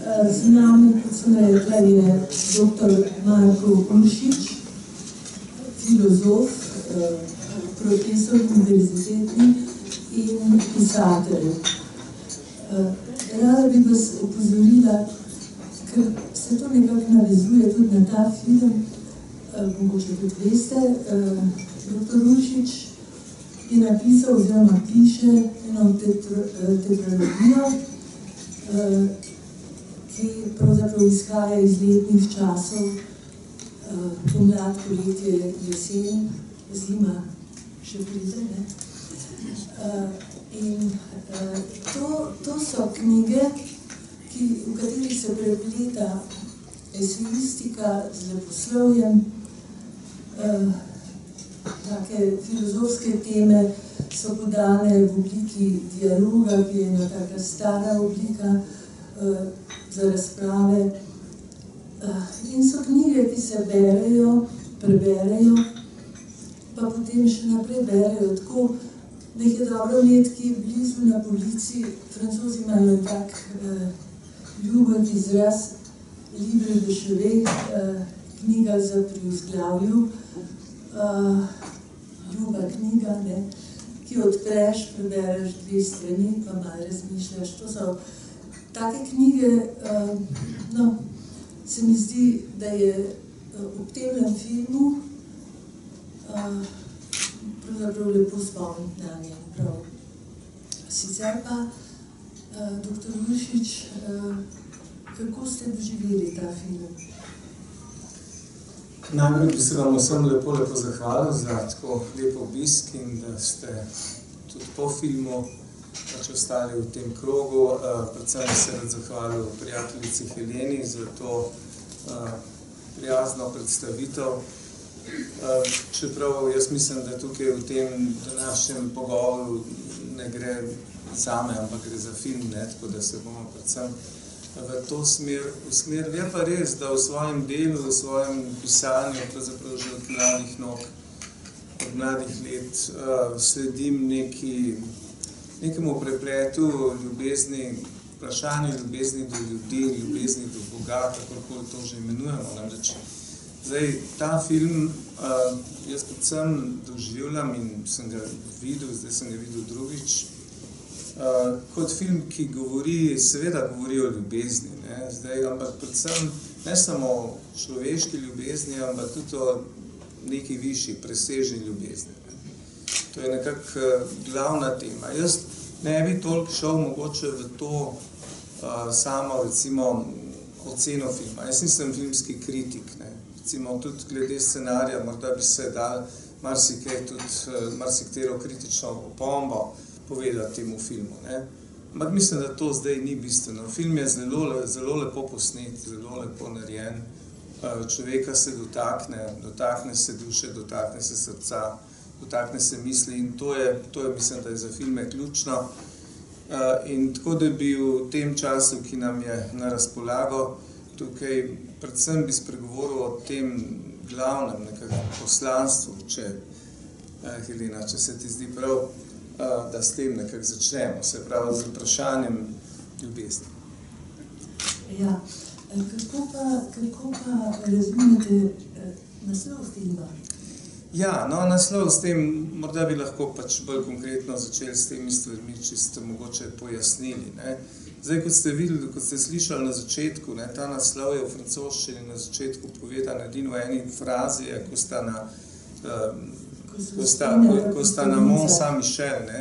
Z nami, kot sem rekla, je dr. Marko Uršič, filozof, profesor univerzitetni in pisatelj. Rada bi vas opozorila, ker se to nekako navezuje tudi na ta film, mogoče tudi veste, dr. Uršič je napisal oziroma piše eno tetralogijo, ki pravzaprav izhaja iz letnih časov, pomlad, poletje, jesen, zima še pride, ne? In to so knjige, v katerih se prepleta esejistika z leposlovjem, take filozofske teme so podane v obliki dialoga, ki je ena taka stara oblika za razprave. In so knjige, ki se berejo, preberejo, pa potem še naprej berejo tako, da jih je dobro imeti, ki je blizu na polici. Francozi imajo tak ljubek izraz, libre de chevet, knjiga za pri vzglavju, ljuba knjiga, ne, ki odpreš, prebereš 2 strani, pa malo razmišljaš. To so take knjige, no, se mi zdi, da je ob temnem filmu pravzaprav lepo spomniti na nje, prav. Sicer pa, dr. Uršič, kako ste doživeli ta film? Najprej bi se vam vsem lepo zahvalil za tako lep obisk in da ste tudi po filmu ostali v tem krogu. Predvsem bi se rad zahvalil prijateljici Heleni za to prijazno predstavitev. Čeprav jaz mislim, da tukaj v tem današnjem pogovoru ne gre zame, ampak gre za film, ne? Tako da se bomo predvsem v to smer. Je pa res, da v svojem delu, v svojem pisanju, pravzaprav že od mladih nog, od mladih let, sledim nekemu prepletu ljubezni, vprašanju ljubezni do ljudi, ljubezni do Boga, kakorkoli to že imenujemo. Namreč, zdaj, ta film jaz predvsem doživljam in sem ga videl, zdaj sem ga videl drugič, kot film, ki seveda govori o ljubezni, ne? Zdaj, ampak predvsem ne samo o človeški ljubezni, ampak tudi o neki višji, presežni ljubezni. Ne? To je nekako glavna tema. Jaz ne bi toliko šel mogoče v to samo, recimo, oceno filma. Jaz nisem filmski kritik, ne? Recimo, tudi glede scenarija, morda bi se dal marsikatero kritično opombo povedati temu filmu, ne? Ampak mislim, da to zdaj ni bistveno. Film je zelo lepo posnet, zelo lepo narejen. Človeka se dotakne se duše, dotakne se srca, dotakne se misli in to je, mislim, da je za filme ključno. In tako, da bi v tem času, ki nam je na razpolago, tukaj predvsem bi spregovoril o tem glavnem poslanstvu, Helena, če se ti zdi prav, da s tem nekako začnemo, se pravi z vprašanjem ljubezni. Ja, kako pa razumete naslov filma? Ja, no, naslov s tem, morda bi lahko pač bolj konkretno začeli s temi stvarmi, če ste mogoče pojasnili, ne. Zdaj, kot ste videli, kot ste slišali na začetku, ne, ta naslov je v francoščini na začetku povedan edino v eni frazi, ko sta na Mont Saint-Michel, ne,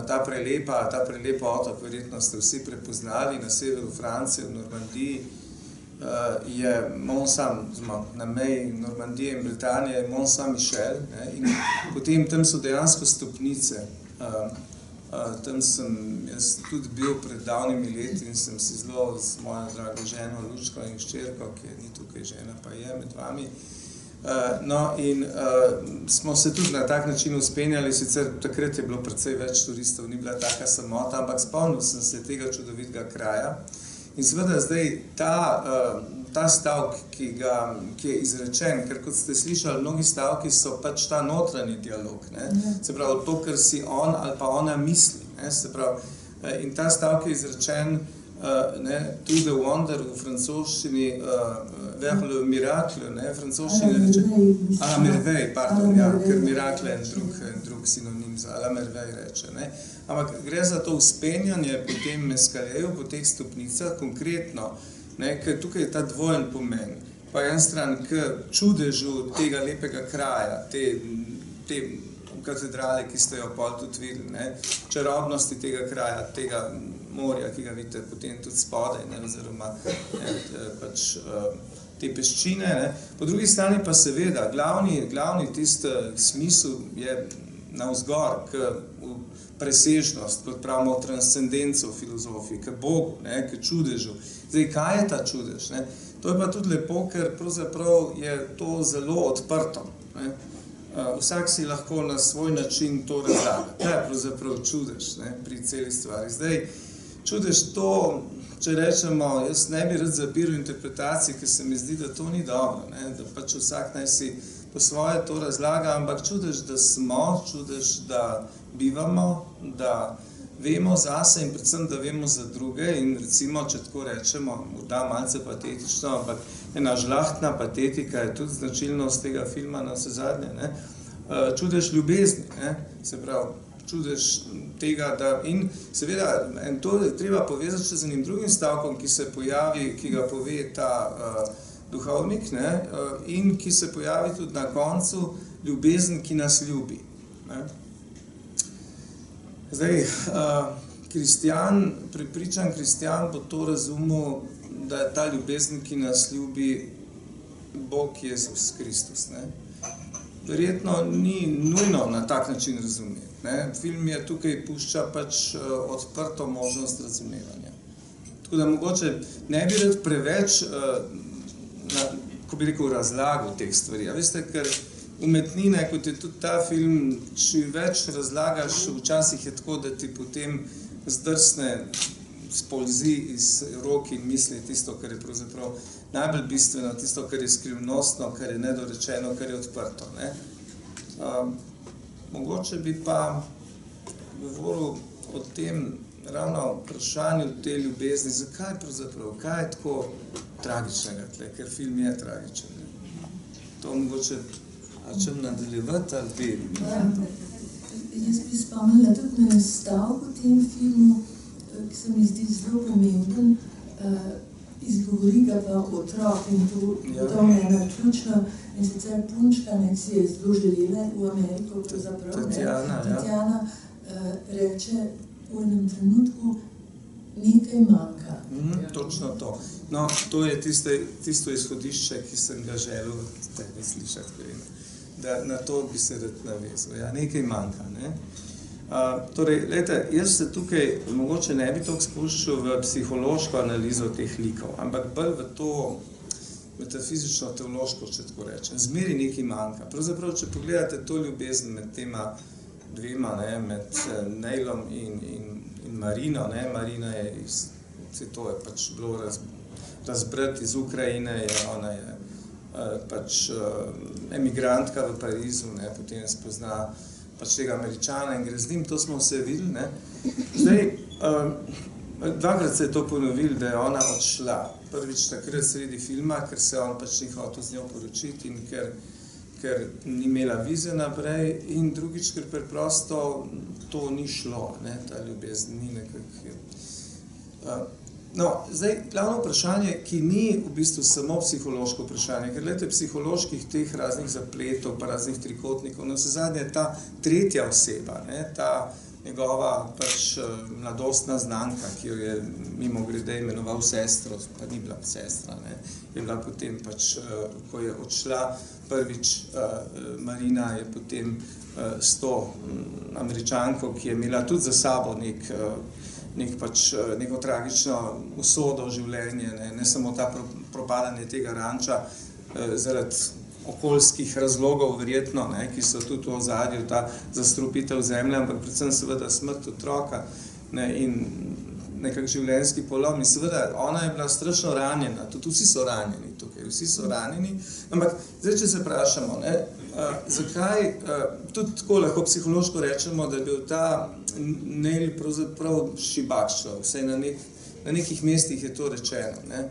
ta prelepa otok, verjetno ste vsi prepoznali, na severu Francije, v Normandiji, je na meji Normandije in Britanije je Mont Saint-Michel, ne, in potem tam so dejansko stopnice. Tam sem jaz tudi bil pred davnimi leti in sem si zelo z mojo drago ženo Lučko in hčerko, ki ni tukaj žena, pa je med vami. No, in smo se tudi na tak način vzpenjali, sicer takrat je bilo precej več turistov, ni bila taka samota, ampak spomnil sem se tega čudovitega kraja. In seveda zdaj ta stavek, ki je izrečen, ker kot ste slišali, mnogi stavki so pač ta notranji dialog, ne? Se pravi, to, kar si on ali pa ona misli, ne? Se pravi, In ta stavek je izrečen to the wonder v francoščini, vers le miracle, francoščini reče, à la merveille, pardon, ja, ker miracle je en drug sinonim za à la merveille reče, ne. Ampak gre za to uspenjanje po tem eskaleju, po teh stopnicah, konkretno, ne, ker tukaj je ta dvojen pomen. Po en stran k čudežu tega lepega kraja, te katedrale, ki ste jo pol tudi videli, ne, čarobnosti tega kraja, tega morja, ki ga vidite potem tudi spodaj, ne, oziroma pač te peščine. Ne. Po drugi strani pa seveda, glavni tisti smisel je navzgor, k presežnost, kot pravimo transcendenco v filozofiji, k Bogu, ne, k čudežu. Zdaj, kaj je ta čudež? Ne? To je pa tudi lepo, ker pravzaprav je to zelo odprto. Ne? Vsak si lahko na svoj način to razlaga. Kaj je pravzaprav čudež, ne, pri celi stvari? Zdaj, čudež to, če rečemo, jaz ne bi rad zabiral interpretacij, ker se mi zdi, da to ni dobro, ne, da pač vsak naj si po svoje to razlaga, ampak čudež, da smo, čudež, da bivamo, da vemo zase in predvsem, da vemo za druge in recimo, če tako rečemo, morda malce patetično, ampak ena žlahtna patetika je tudi značilnost tega filma na vse zadnje, ne? Čudež ljubezni, ne? Se pravi, čudež tega, da in seveda, in to je treba povezati še z enim drugim stavkom, ki se pojavi, ki ga pove ta duhovnik, ne? In ki se pojavi tudi na koncu, ljubezen, ki nas ljubi. Ne? Zdaj, prepričan kristjan bo to razumel, da je ta ljubezen, ki nas ljubi, Bog Jezus Kristus. Ne? Verjetno ni nujno na tak način razumeti. Ne? Film je tukaj pušča pač odprto možnost razumevanja. Tako da mogoče ne bi rad preveč, ko bi rekel, razlagal teh stvari. A veste, ker umetnine, kot je tudi ta film, če več razlagaš, včasih je tako, da ti potem zdrsne, spolzi iz rok in misli tisto, kar je pravzaprav najbolj bistveno, tisto, kar je skrivnostno, kar je nedorečeno, kar je odprto. Ne? Mogoče bi pa govoril o tem ravno vprašanju te ljubezni, zakaj pravzaprav, kaj je tako tragičnega tle, ker film je tragičen. Ne? To mogoče čem nadaljevati ali bi? Jaz bi spomnila tudi na stavek v tem filmu, ki se mi zdi zelo pomemben, izgovori ga pa otrok in to je ena ključna, in sicer punčka, ki si je zelo želela v Ameriko, pravzaprav, Tatjana reče v enem trenutku, nekaj manjka. Točno to. No, to je tisto izhodišče, ki sem ga želel tebe slišati, da na to bi se rad navezal. Ja, nekaj manjka, ne? Torej, glejte, jaz se tukaj mogoče ne bi toliko spuščal v psihološko analizo teh likov, ampak bolj v to metafizično, teološko, če tako rečem. Zmeri nekaj manjka. Pravzaprav, če pogledate to ljubezen med tema dvema, ne, med Neilom in Marino, ne, Marina je to je pač bilo razbrat iz Ukrajine, ona je pač emigrantka v Parizu, ne, potem spozna pač tega Američana in gre z njim, to smo vse videli, ne. Zdaj, dvakrat se je to ponovilo, da je ona odšla. Prvič takrat sredi filma, ker se on pač ni hotel z njo poročiti in ker ni imela vize naprej in drugič, ker preprosto to ni šlo, ne, ta ljubezen ni nekako. No, zdaj, glavno vprašanje, ki ni v bistvu samo psihološko vprašanje, ker gledajte, psiholoških teh raznih zapletov, pa raznih trikotnikov, na vse zadnje je ta tretja oseba, ne, ta njegova pač mladostna znanka, ki jo je mimogrede imenoval sestro, pa ni bila sestra, ne, je bila potem pač, ko je odšla prvič Marina, je potem s to Američanko, ki je imela tudi za sabo neko tragično usodo življenje, ne samo ta propadanje tega ranča zaradi okoljskih razlogov verjetno, ne, ki so tudi v ozadju, ta zastrupitev zemlje, ampak predvsem seveda smrt otroka, ne, in nekak življenjski polom. In seveda ona je bila strašno ranjena, tudi vsi so ranjeni tukaj, vsi so ranjeni, ampak zdaj, če se vprašamo, ne, zakaj, tudi tako lahko psihološko rečemo, da je bil ta Neil pravzaprav šibakščo, vsaj na nekih mestih je to rečeno. Ne.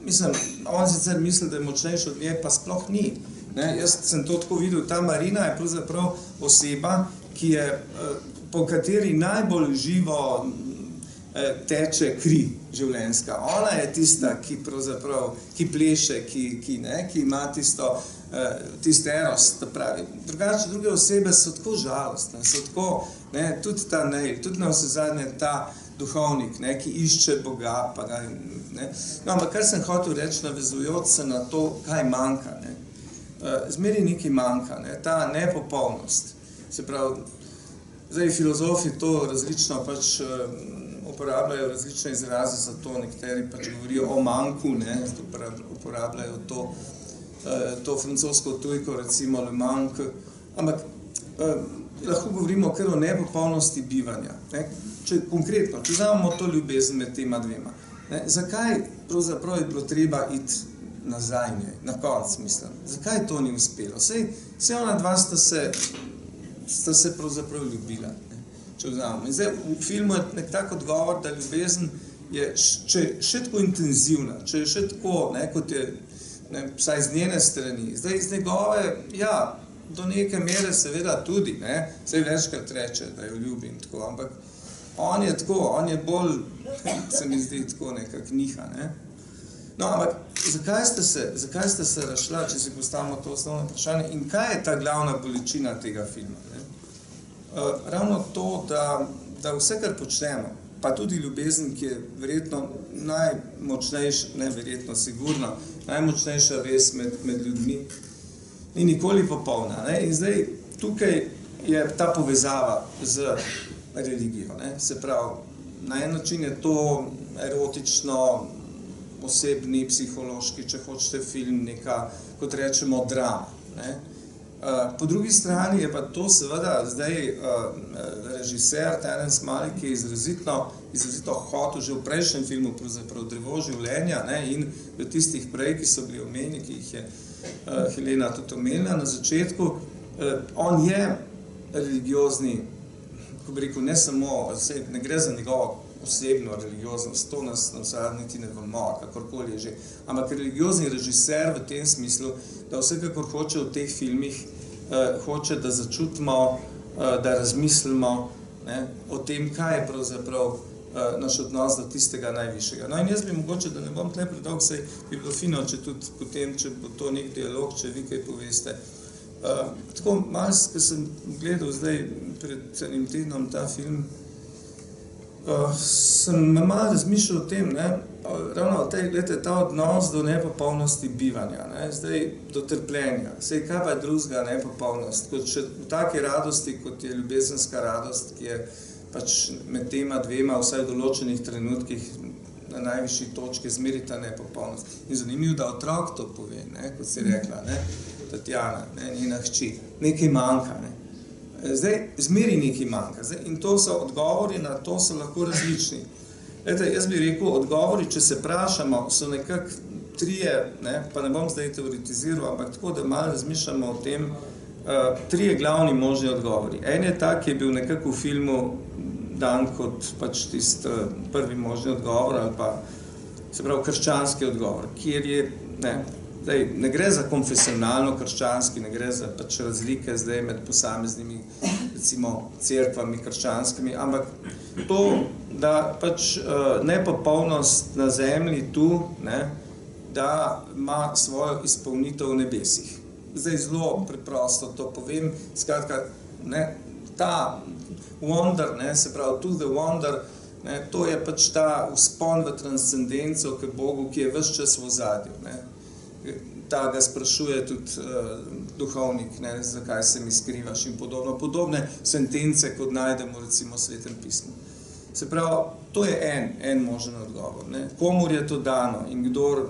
Mislim, on sicer misli, da je močnejši od nje, pa sploh ni. Ne. Jaz sem to tako videl, ta Marina je pravzaprav oseba, ki je, po kateri najbolj živo teče kri življenjska. Ona je tista, ki pravzaprav, ki pleše, ki ima tisto eros, da pravi. Drugače, druge osebe so tako žalostne, so tako, ne, tudi ta Neil, tudi na vse zadnje ta duhovnik, ne, ki išče Boga, pa ga, ne. No, ampak kar sem hotel reči, navezujoč se na to, kaj manjka, ne. Zmeri nekaj manjka, ne, ta nepopolnost. Se pravi, zdaj filozofi to različno pač uporabljajo različne izraze za to, nekateri pač govorijo o manjku, ne, uporabljajo to francosko tujko, recimo le manque, ampak lahko govorimo kar o nepopolnosti bivanja. Ne. Konkretno, če vzamemo to ljubezen med tema dvema, ne, zakaj pravzaprav je bilo treba iti nazaj, na konec, mislim. Zakaj to ni uspelo? Saj ona dva sta se pravzaprav ljubila. Če vzamemo. In zdaj v filmu je nek tak odgovor, da ljubezen je še tako intenzivna, če je še tako, ne, kot je, ne, vsaj z njene strani. Zdaj iz njegove, ja, do neke mere seveda tudi, ne, saj večkrat reče, da jo ljubim, tako, ampak on je tako, on je bolj, se mi zdi, tako nekak niha, ne. No, ampak zakaj ste se razšla, če si postavimo to osnovno vprašanje, in kaj je ta glavna bolečina tega filma, ne? Ravno to, da vse, kar počnemo, pa tudi ljubezen, ki je verjetno najmočnejša, ne verjetno, sigurno, najmočnejša vez med ljudmi, ni nikoli popolna, ne? In zdaj tukaj je ta povezava z religijo, ne? Se pravi, na en način je to erotično, osebni, psihološki, če hočete film, neka, kot rečemo, drama, ne? Po drugi strani je pa to seveda zdaj režiser Terence Malick, ki je izrazito hotel že v prejšnjem filmu, pravzaprav Drevo življenja, ne, in v tistih prej, ki so bili omenjeni, ki jih je Helena tudi omenila na začetku, on je religiozni, ko bi rekel, ne samo, ne gre za njegovo osebno religioznost, to nas niti ne vemo, kakorkoli je že, ampak religiozni režiser v tem smislu, da vsekakor hoče v teh filmih, hoče, da začutimo, da razmislimo, ne, o tem, kaj je pravzaprav naš odnos do tistega najvišjega. No in jaz bi mogoče, da ne bom tle predolg, saj bi bilo fino, če tudi potem, če bo to nek dialog, če vi kaj poveste. Tako malo, ko sem gledal zdaj pred enim tednom ta film, sem malo razmišljal o tem, ne, ravno ta odnos do nepopolnosti bivanja, ne, zdaj do trpljenja. Sej, kaj pa je drugega nepopolnost? Kot še v taki radosti, kot je ljubezenska radost, ki je pač med tema dvema, vsaj v določenih trenutkih, na najvišji točki zmeri ta nepopolnost. In zanimivo, da otrok to pove, ne, kot si rekla, ne, Tatjana, ne, njena hči, nekaj manjka, ne. Zdaj, zmeri nekaj manjka. Zdaj, in to so odgovori, na to so lahko različni. Glede, jaz bi rekel, odgovori, če se vprašamo, so nekako trije, ne, pa ne bom zdaj teoretiziral, ampak tako, da malo razmišljamo o tem, trije glavni možni odgovori. En je ta, ki je bil nekako v filmu dan kot pač tisti prvi možni odgovor, ali pa, se pravi, krščanski odgovor, kjer je, zdaj, ne gre za konfesionalno krščanski, ne gre za pač razlike zdaj med posameznimi, recimo, cerkvami krščanskimi, ampak to, da pač nepopolnost na zemlji tu, ne, da ima svojo izpolnitev v nebesih. Zdaj zelo preprosto to povem, skratka, ne, ta wonder, ne, se pravi, to the wonder, ne, to je pač ta vzpon v transcendenco k Bogu, ki je ves čas v ozadju, ne. Ta ga sprašuje tudi duhovnik, ne, zakaj se mi skrivaš in podobno. Podobne sentence, kot najdemo recimo v Svetem pismu. Se pravi, to je en možen odgovor, ne. Komur je to dano in kdor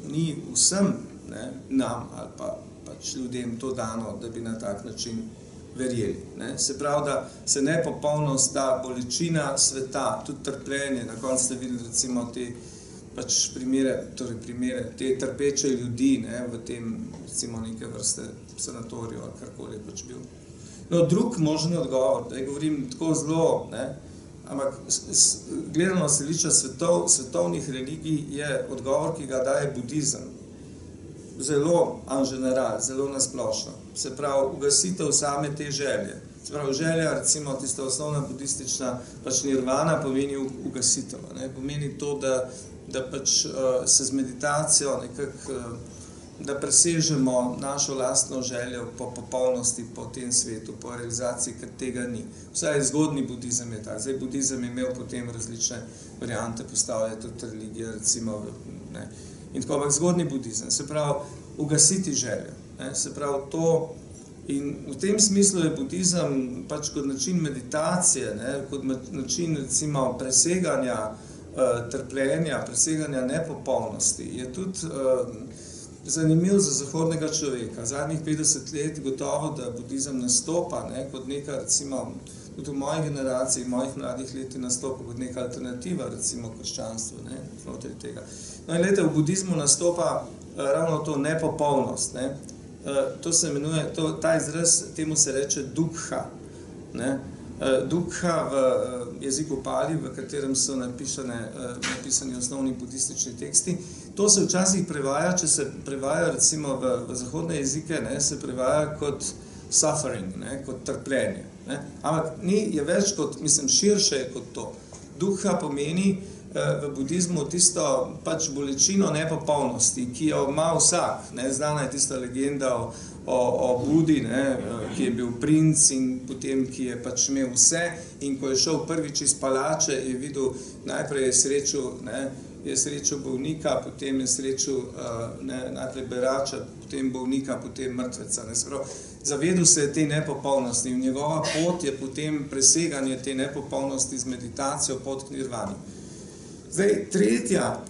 ni vsem, ne, nam ali pa pač ljudem to dano, da bi na tak način verjeli, ne. Se pravi, da se nepopolnost, ta bolečina sveta, tudi trpljenje, na koncu ste videli recimo te pač primere, te trpeče ljudi, ne, v tem, recimo, neke vrste sanatoriju ali karkoli je pač bil. No, drug možen odgovor, da govorim tako zelo, ne, ampak gledano se liča svetovnih religij je odgovor, ki ga daje budizem. Zelo en general, zelo nasplošno. Se pravi, ugasitev same te želje. Se pravi, želja, recimo, tista osnovna budistična, pač nirvana pomeni ugasitev. Ne? Pomeni to, da pač se z meditacijo nekako, da presežemo našo lastno željo po popolnosti, po tem svetu, po realizaciji, ker tega ni. Vsaj zgodni budizem je tak. Zdaj, budizem je imel potem različne variante, postavlja tudi religije, recimo, ne. In tako, ampak zgodni budizem, se pravi, ugasiti željo. Ne? Se pravi, to, in v tem smislu je budizem pač kot način meditacije, ne? Kot način, recimo, preseganja trpljenja, preseganja nepopolnosti, je tudi zanimiv za zahodnega človeka. Zadnjih 50 let gotovo, da budizem nastopa, ne, kot neka, recimo, tudi v moji generaciji, mojih mladih leti nastopa kot neka alternativa, recimo, krščanstvu, ne, znotraj tega. No in leta, v budizmu nastopa ravno to nepopolnost, ne. To se imenuje, ta izraz, temu se reče dukha, ne. Dukha v jeziku Pali, v katerem so napisani osnovni budistični teksti. To se včasih prevaja, če se prevaja recimo v zahodne jezike, ne, se prevaja kot suffering, ne, kot trpljenje. Ne. Ampak je več kot, mislim, širše je kot to. Dukha pomeni v budizmu tisto pač bolečino nepopolnosti, ki jo ima vsak. Ne. Znana je tista legenda o Budi, ne, ki je bil princ in potem, ki je pač imel vse, in ko je šel prvič iz palače, je videl, najprej je srečal bolnika, potem je srečal najprej berača, potem bolnika, potem mrtveca. Ne. Zavedel se je te nepopolnosti in njegova pot je potem preseganje te nepopolnosti z meditacijo pot k nirvani. Zdaj, tretja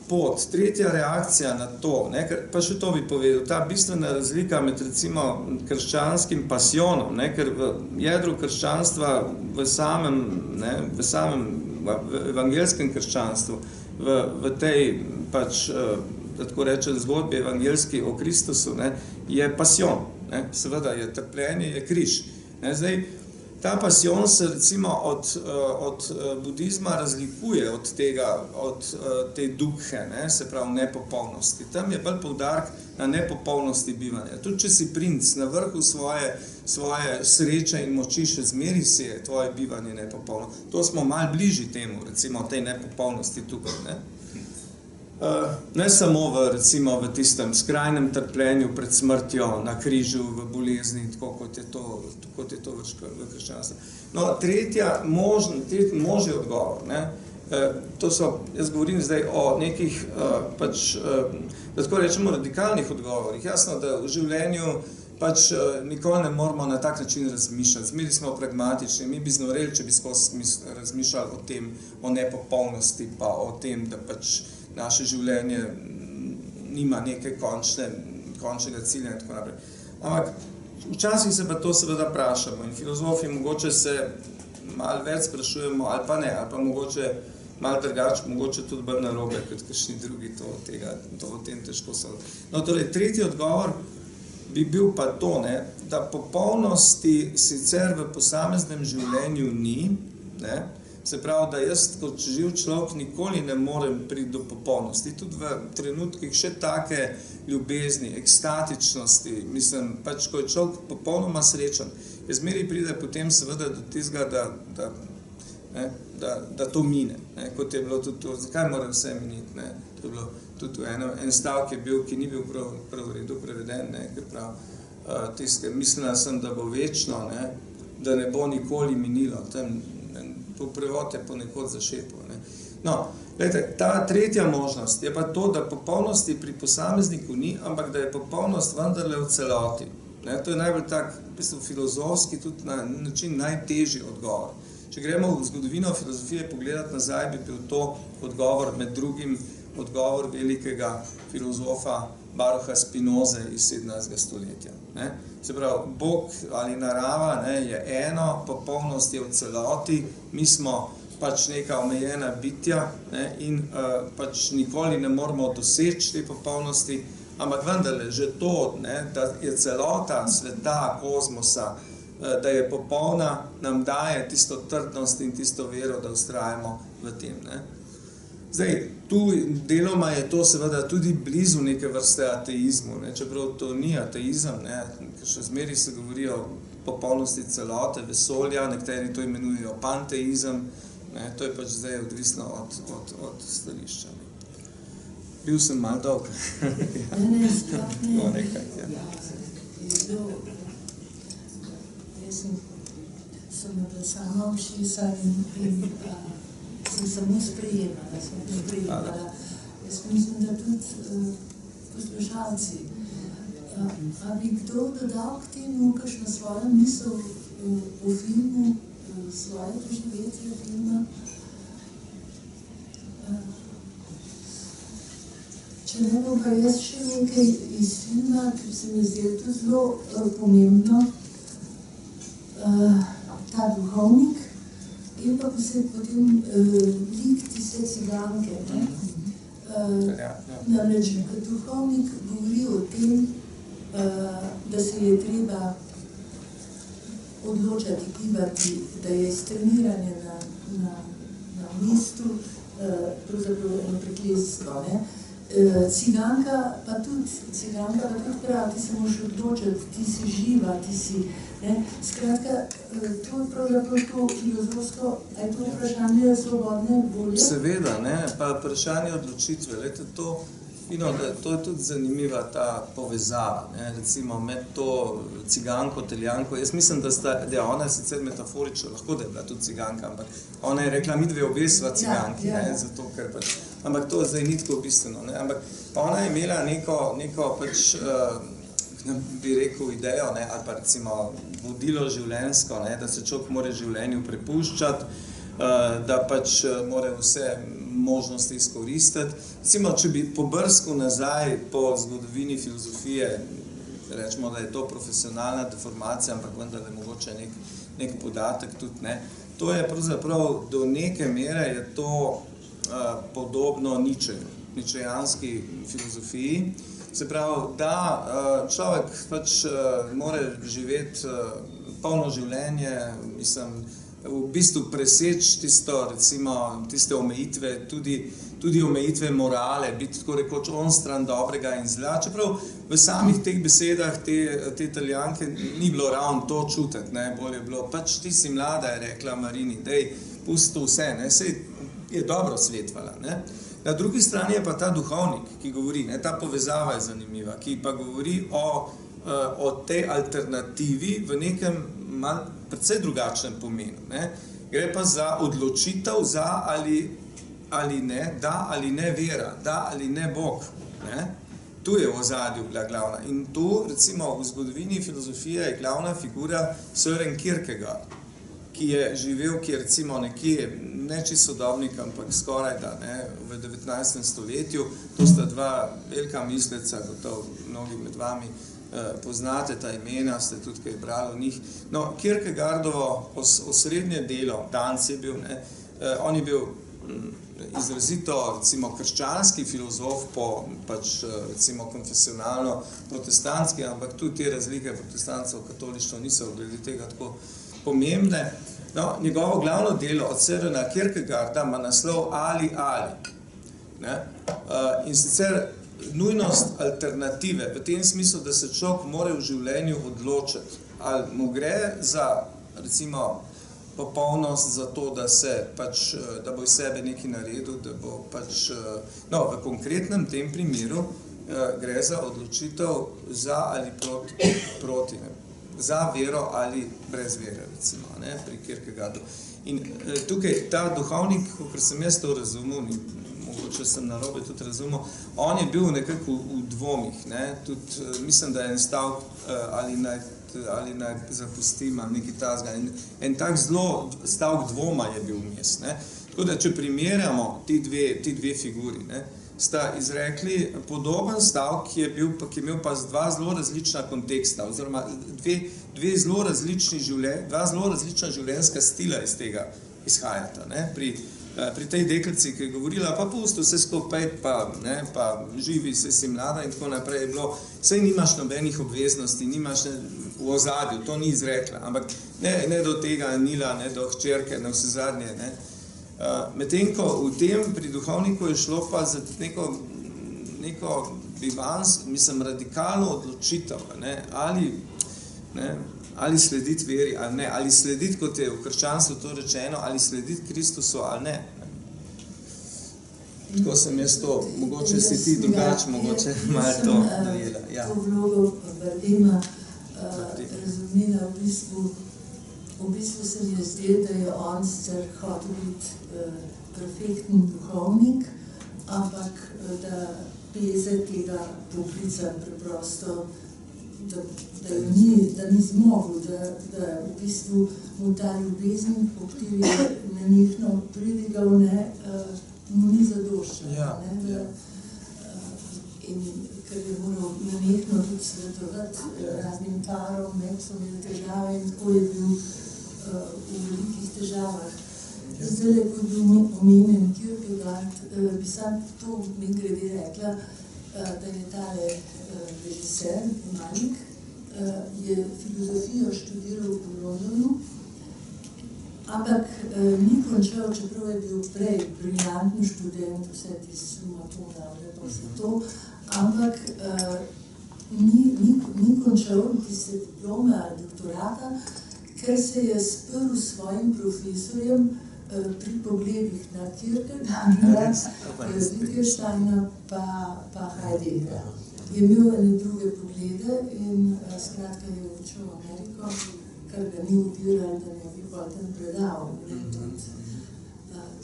reakcija na to, ne, pa še to bi povedal, ta bistvena razlika med recimo krščanskim pasijonom, ne, ker v jedru krščanstva v samem evangelskem krščanstvu, v tej pač, da tako rečem, zgodbi evangelski o Kristusu, ne, je pasijon, ne, seveda je trpljenje, je križ. Ne, zdaj, ta pasijon se recimo od budizma razlikuje od te dukhe, ne, se pravi nepopolnosti. Tam je bolj poudarek na nepopolnosti bivanja. Tudi če si princ na vrhu svoje sreče in moči, še zmeri si je tvoje bivanje nepopolno. To smo malo bližji temu, recimo tej nepopolnosti tukaj. Ne. Ne samo recimo v tistem skrajnem trpljenju pred smrtjo, na križu, v bolezni, tako kot je to v krščanstvu. No, možni odgovor, ne, to so, jaz govorim zdaj o nekih, pač, da tako rečemo, radikalnih odgovorih. Jasno, da v življenju pač nikoli ne moramo na tak način razmišljati. Zmeri smo pragmatični, mi bi znoreli, če bi skozi razmišljali o tem, o nepopolnosti, pa o tem, da pač naše življenje nima neke končnega cilja in tako naprej. Ampak včasih se pa to seveda vprašamo in filozofi mogoče se malo več sprašujemo, ali pa ne, ali pa mogoče malo drugače, mogoče tudi bolj narobe, kot kakšni drugi to o tem težko so. No, torej, tretji odgovor bi bil pa to, ne, da popolnosti sicer v posameznem življenju ni, ne, se pravi, da jaz kot živ človek nikoli ne morem priti do popolnosti. Tudi v trenutkih še take ljubezni, ekstatičnosti, mislim, pač ko je človek popolnoma srečen, je zmeri pride potem seveda do tistega, da to mine. Ne? Kot je bilo tudi to, zakaj mora vse miniti? Ne? To je bilo tudi en stavek je bil, ki ni bil prav v redu preveden, ne? Ker prav, mislila sem, da bo večno, ne? Da ne bo nikoli minilo. To prevod je ponekod zašepil. Ne. No, gledajte, ta tretja možnost je pa to, da popolnosti pri posamezniku ni, ampak da je popolnost vendarle v celoti. Ne. To je najbolj tak, v bistvu filozofski, tudi na način najtežji odgovor. Če gremo v zgodovino filozofije pogledati nazaj, bi bil to odgovor, med drugim odgovor velikega filozofa Barucha Spinoze iz 17. stoletja. Ne. Se pravi, Bog ali narava, ne, je eno, popolnost je v celoti, mi smo pač neka omejena bitja, ne, in pač nikoli ne moramo doseči te popolnosti, ampak vendarle že to, ne, da je celota sveta, kozmosa, da je popolna, nam daje tisto trdnost in tisto vero, da vztrajamo v tem. Ne. Zdaj, tu deloma je to seveda tudi blizu neke vrste ateizmu, ne, čeprav to ni ateizem, ne, ker še zmeri se govori o popolnosti celote, vesolja, nekateri to imenujejo panteizem, ne, to je pač zdaj odvisno od stališča. Bil sem malo dolg. Ne, sploh ne. Nekaj, ja. Jaz sem bila sama ušesa in sem samo sprejemala, Jaz mislim, da tudi poslušalci. A bi kdo dodal k temu kakšno svojo misel o filmu, svoje doživetje filma? Če ne bom pa jaz še nekaj iz filma, ker se mi zdi to zelo pomembno, ta duhovnik in pa potem lik tiste ciganke. Namreč, duhovnik govori o tem, da se je treba odločati, gibati, da je streniranje na mestu pravzaprav eno prekletstvo. Ciganka pa tudi pravi, ti se moraš odločiti, ti si živa, ti si, ne. Skratka, to je pravzaprav to filozofsko, a je to vprašanje svobodne volje? Seveda, ne, pa vprašanje odločitve, lejte, to je tudi zanimiva ta povezava, ne, recimo med to ciganko, teljanko. Jaz mislim, da je ona sicer metaforično, lahko da je bila tudi ciganka, ampak ona je rekla, midve obe sva ciganki, ne, zato ker pač, ampak to zdaj ni tako bistveno, ne, ampak ona je imela neko pač, bi rekel, idejo, ne, ali pa recimo vodilo življenjsko, ne, da se človek mora življenju prepuščati, da pač mora vse možnosti izkoristiti. Recimo, če bi pobrskal nazaj po zgodovini filozofije, rečemo, da je to profesionalna deformacija, ampak vendar je mogoče nek podatek tudi, ne. To je pravzaprav do neke mere je to podobno ničejanski filozofiji. Se pravi, da človek pač mora živeti polno življenje, mislim, v bistvu preseči tiste omejitve, tudi omejitve morale, biti tako rekoč onstran dobrega in zla. Čeprav v samih teh besedah te Italijanke ni bilo ravno to čutiti, ne, bolje je bilo, pač ti si mlada, je rekla Marini, dej, pusti to vse, ne, sej je dobro svetvala, ne. Na drugi strani je pa ta duhovnik, ki govori, ne, ta povezava je zanimiva, ki pa govori o tej alternativi v nekem malo precej drugačnem pomenu, ne. Gre pa za odločitev za ali ne, da ali ne vera, da ali ne Bog, ne. Tu je v ozadju bila glavna. In tu, recimo, v zgodovini filozofije je glavna figura Søren Kierkegaard, ki je živel, ki je recimo nekje, ne čisto sodobnik, ampak skoraj da, ne, v 19. stoletju. To sta dva velika misleca, gotovo mnogi med vami poznate ta imena, ste tudi kaj brali o njih. No, Kierkegaardovo osrednje delo, Danc je bil, ne, on je bil izrazito, recimo, krščanski filozof po, pač, recimo, konfesionalno protestantski, ampak tudi te razlike protestantov katolištvo niso glede tega tako pomembne. No, njegovo glavno delo od Sørena Kierkegaarda ima naslov Ali. Ne? In sicer nujnost alternative, v tem smislu, da se človek mora v življenju odločiti. Ali mu gre za, recimo, popolnost za to, da bo iz sebe nekaj naredil, da bo pač, no, v konkretnem tem primeru gre za odločitev za ali proti, ne? Za vero ali brez vere, recimo, ne, pri Kierkegaardu. In tukaj ta duhovnik, kakor sem jaz to razumel, mogoče sem narobe tudi razumel, on je bil nekako v dvomih, ne, tudi mislim, da je en stavek ali naj zapustim, ali nekaj takega. En tak zelo stavek dvoma je bil vmes, ne. Tako da, če primerjamo ti dve figuri, ne, sta izrekli podoben stavek, ki je imel pa dva zelo različna konteksta, oziroma dva zelo različna življenjska stila iz tega izhajata. Ne? Pri tej deklici, ki je govorila, pa pusti vse skupaj, pa živi, se si mlada in tako naprej je bilo, saj nimaš nobenih obveznosti, nimaš v ozadju, to ni izrekla, ampak ne do tega Nila, ne do hčerke, na vse zadnje. Ne? Medtem ko v tem pri duhovniku je šlo pa za neko radikalno odločitev, ne? Ali slediti veri ali ne, ali slediti, kot je v krščanstvu to rečeno, ali slediti Kristusu ali ne. Tako sem jaz to, mogoče si ti drugače, mogoče malo to dojela. Ja. To vlogo Bardema razumela v bistvu se mi je zdelo, da je on sicer hotel biti perfekten duhovnik, ampak da peze tega poklica preprosto, da ni zmogel, da v bistvu mu ta ljubezen, po kateri je nenehno pridigal, mu ni zadoščala. In ker je moral nenehno tudi svetovati raznim parom, so imeli težave in tako je bil v velikih težavah. Zdaj, ko je bil omenjen Kierkegaard, bi sam to mimogrede rekla, da je tale režiser, Malik, je filozofijo študiral v Londonu, ampak ni končal, čeprav je bil prej briljantni študent, vse tisti sumatona, pa vse to, ampak ni končal tiste diplome ali doktorata, ker se je sprl s svojim profesorjem pri pogledih na Kierkegaarda, Wittgensteina pa Heideggera. Je imel ene druge poglede in skratka je odšel v Ameriko, kar ga ni upiral, da ne bi potem predal.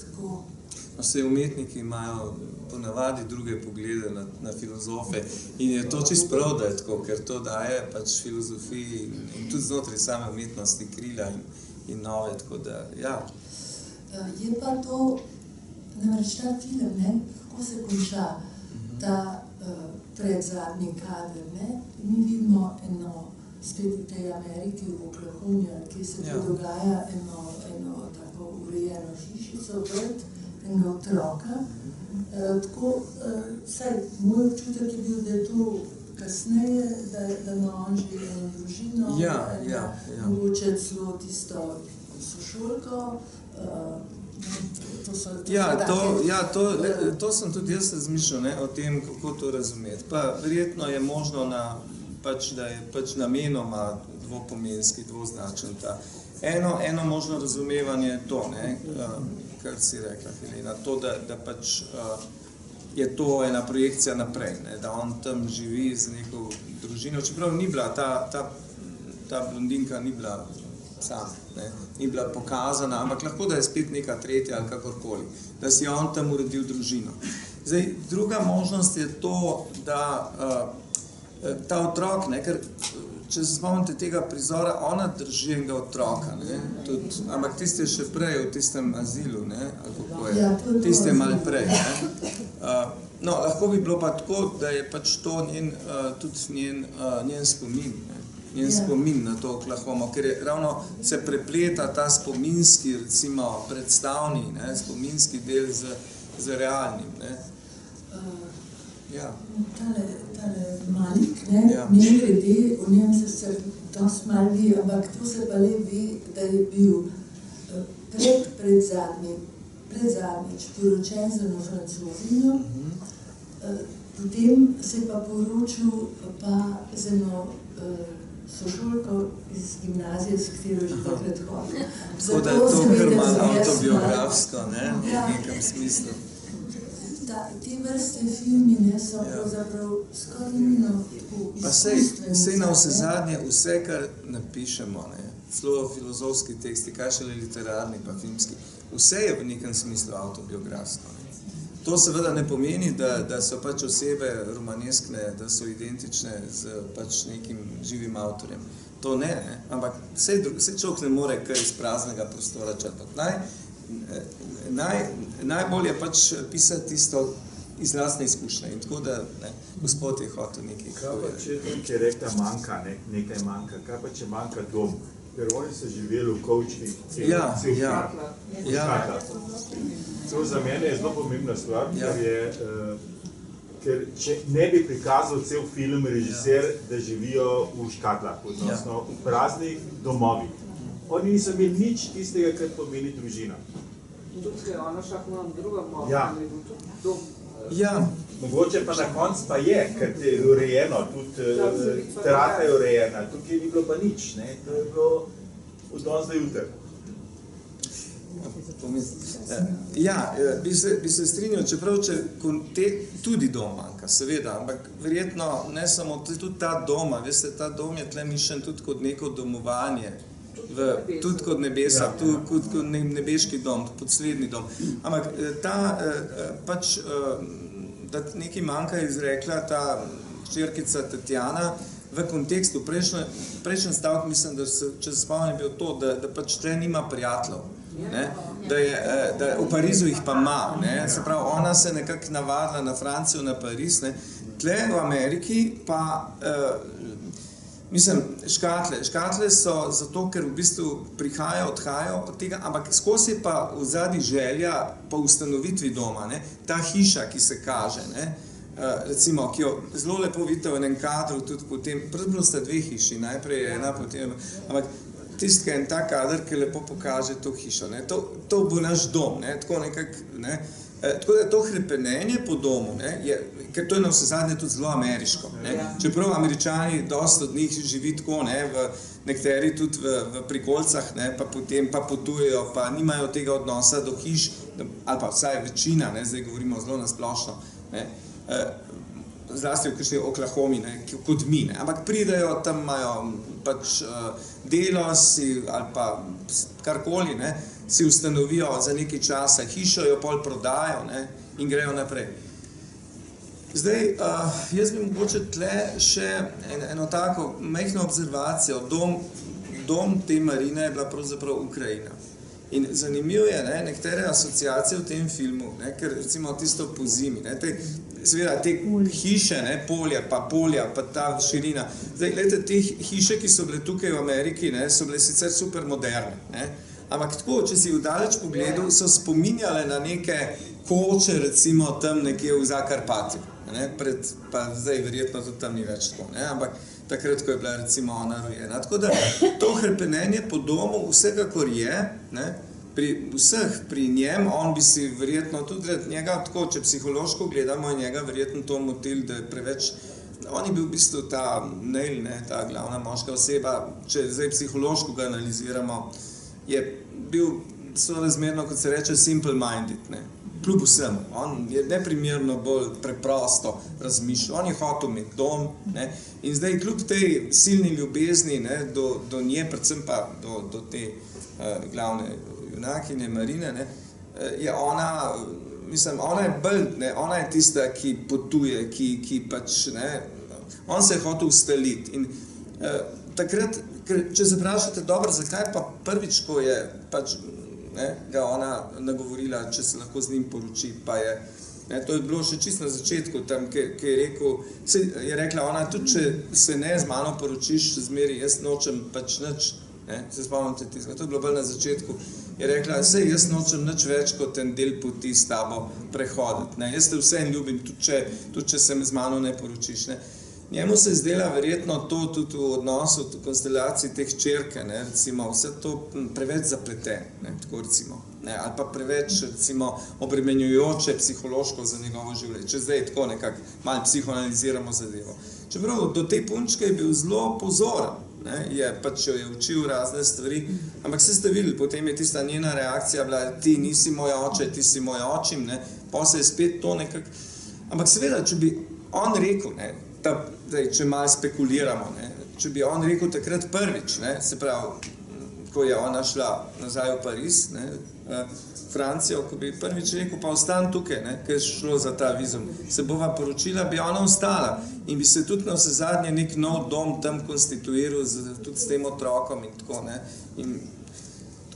Tako. Vse umetniki imajo ponavadi druge poglede na filozofe in je to čisto prav, da je tako, ker to daje pač filozofiji in tudi znotraj same umetnosti krila in nove, tako da, ja. Je pa to, namreč ta film, kako se konča ta predzadnji kader, mi vidimo spet v tej Ameriki, v Oklahomi, kjer se dogaja eno tako urejeno hišico, vrt, enega otroka. Tako, saj, moj občutek je bil, da je to kasneje, da ima on že eno družino, mogoče celo tisto sošolko. To sem tudi jaz razmišljal o tem, kako to razumeti. Pa verjetno je možno, da je namenoma dvopomenski, dvoznačen ta. Eno možno razumevanje je to, kar si rekla, Helena, to, da pač je to ena projekcija naprej, da on tam živi z neko družino, čeprav ni bila, ta blondinka ni bila sam, ni bila pokazana, ampak lahko, da je spet neka tretja ali kakorkoli, da si on tam uredil družino. Zdaj, druga možnost je to, da ta otrok, ker če se spomnite tega prizora, ona drži enega otroka, ampak tiste je še prej v tistem azilu, ali kako je, tiste je malo prej. No, lahko bi bilo pa tako, da je pač to tudi njen spomin, njen spomin na to Oklahomo, ker je ravno se prepleta ta spominski, recimo, predstavni, spominski del z realnim. Tale Malik, meni glede, o njem se dosti malo ve, ampak to se pa le ve, da je bil predzadnjič poročen z eno Francozinjo, potem se je pa poročil pa z eno sošolko iz gimnazije, s katero že takrat hodil. Tako da je to kar malo avtobiografsko, v nekem smislu. Te vrste filmi so pravzaprav skoraj nujno tako izkustveni. Sej na vse zadnje, vse, kar napišemo, celo filozofski teksti, kaj šele literarni pa filmski, vse je v nekem smislu avtobiografsko. To seveda ne pomeni, da so pač osebe romaneskne, da so identične z pač nekim živim avtorjem. To ne, ampak vse človek ne more kar iz praznega prostora črpati. Najbolje pač pisati tisto iz lastne izkušnje in tako da Gospod je hotel nekaj povedati. Kaj pa če je rekla manjka, nekaj manjka, kaj pa če manjka dom? Ker oni so živeli v kovčkih, Ja. To za mene je zelo pomembna stvar, ker če ne bi prikazal cel film režiser, da živijo v škatlah, odnosno v praznih domovih. Oni niso imeli nič tistega, kar pomeni družina. Tudi ona šla v nam drugem moru, ali je bil tudi dom. Ja. Mogoče pa na koncu pa je, ker je urejeno, tudi terasa je urejena, tukaj ni bilo pa nič, ne? To je bilo od danes do jutra. Ja, bi se strinjal, čeprav tudi dom manjka, seveda, ampak verjetno ne samo, tudi ta doma, veste, ta dom je tle mišljen tudi kot neko domovanje, tudi kot nebesa, tudi kot nebeški dom, podsledni dom. Ampak pač, da nekaj manjka izrekla ta hčerkica Tatjana v kontekstu, prejšnji stavek mislim, da če se spomnim, je bil to, da pač tle nima prijateljev. Da v Parizu jih pa ima, se pravi, ona se nekako navadila na Francijo, na Pariz, tle v Ameriki pa, mislim, škatle so zato, ker v bistvu prihajajo, odhajajo od tega, ampak skozi pa v zadnji želja po ustanovitvi doma, ta hiša, ki se kaže, recimo, ki jo zelo lepo vidite v enem kadru, tudi potem, pravzaprav sta dve hiši, najprej je ena, potem, ampak tisti, ki je en ta kader, ki lepo pokaže to hišo, to bo naš dom, tako nekako, tako da to hrepenenje po domu, ker to je na vse zadnje tudi zelo ameriško, čeprav Američani dosti od njih živi tako, nekateri tudi v prikolicah, pa potem pa potujejo, pa nimajo tega odnosa do hiš, ali pa vsaj večina, zdaj govorimo zelo nasplošno, zlasti v kakšni Oklahomi, kot mi, ampak pridejo, tam imajo pač delo si, ali pa karkoli, si ustanovijo za nekaj časa hišo, jo pol prodajo in grejo naprej. Zdaj, jaz bi mogoče tle še eno tako majhno observacijo. Dom te Marine je bila pravzaprav Ukrajina. In zanimivo je, nekatere asociacije v tem filmu, ker recimo tisto po zimi, seveda te hiše, polja, pa ta širina. Zdaj, gledajte, te hiše, ki so bile tukaj v Ameriki, so bile sicer super moderne, ampak tako, če si v daleč pogledal, so spominjale na neke koče, recimo tam nekje v Zakarpatju, pa zdaj verjetno tudi tam ni več tako, ampak takrat, ko je bila recimo ona rojena. Tako da to hrepenenje po domu vsekakor je, pri vseh, pri njem, on bi si verjetno tudi njega, tako, če psihološko gledamo, je njega verjetno to motil, da je preveč, on je bil v bistvu ta Neil, ta glavna moška oseba, če zdaj psihološko ga analiziramo, je bil sorazmerno, kot se reče, simple-minded, kljub vsem. On je neprimerno bolj preprosto razmišljal. On je hotel imeti dom in zdaj kljub tej silni ljubezni do nje, predvsem pa do te glavne junakinje Marine, je ona, mislim, ona je bolj, ona je tista, ki potuje, ki pač, on se je hotel ustaliti in takrat, če se vprašate, dobro, zakaj pa prvič, ko je pač ga ona nagovorila, če se lahko z njim poroči, pa je, to je bilo še čisto na začetku, tam, ki je rekla ona, tudi če se ne z mano poročiš, zmeri, jaz nočem pač nič, se spomnite tistega, to je bilo bolj na začetku, je rekla, sej jaz nočem nič več kot en del poti s tabo prehoditi, jaz te vse ljubim, tudi če se z mano ne poročiš, Njemu se je zdela verjetno to tudi v odnosu, v konstelaciji teh hčerke, recimo, vse to preveč zapleteno, tako recimo, ali pa preveč, recimo, obremenjujoče psihološko za njegovo življenje, če zdaj tako nekako malo psihoanaliziramo zadevo. Čeprav do te punčke je bil zelo pozoren, pač jo je učil razne stvari, ampak se ste videli, potem je tista njena reakcija bila, ti nisi moj oče, ti si moj očim, pa se je spet to nekako, ampak seveda, če bi on rekel, če malo spekuliramo, če bi on rekel takrat prvič, se pravi, ko je ona šla nazaj v Pariz, Francijo, ko bi prvič rekel, pa ostan tukaj, ker je šlo za ta vizum, se bova poročila, bi ona ostala in bi se tudi na vse zadnje nek nov dom tam konstituiral tudi s tem otrokom in tako,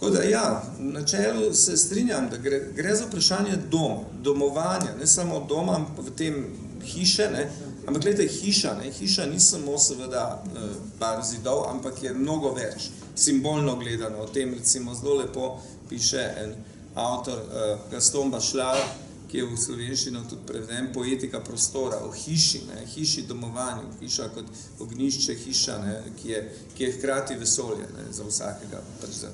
Tako da ja, v načelu se strinjam, da gre za vprašanje domovanja, ne samo doma v tem hiše, Ampak gledajte, hiša ni samo seveda par zidov, ampak je mnogo več, simbolno gledano. O tem recimo zelo lepo piše en avtor Gaston Bachelard, ki je v slovenščino tudi preveden Poetika prostora, o hiši, hiši domovanju, hiša kot ognjišče, hiša, ki je hkrati vesolje za vsakega za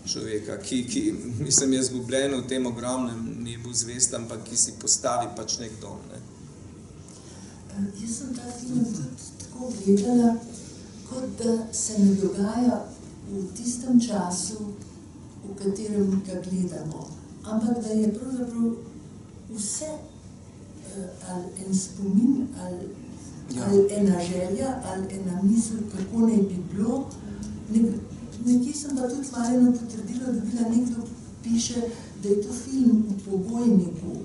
človeka, ki mislim, je zgubljen v tem ogromnem nebu zvest, ampak ki si postavi pač nek dom. Jaz sem ta film tudi tako gledala, kot da se ne dogaja v tistem času, v katerem ga gledamo, ampak da je pravzaprav vse ali en spomin, ali ena želja, ali ena misel, kako naj bi bilo. Nekje sem pa tudi malo potrdila, da nekdo piše, da je to film v pogojniku.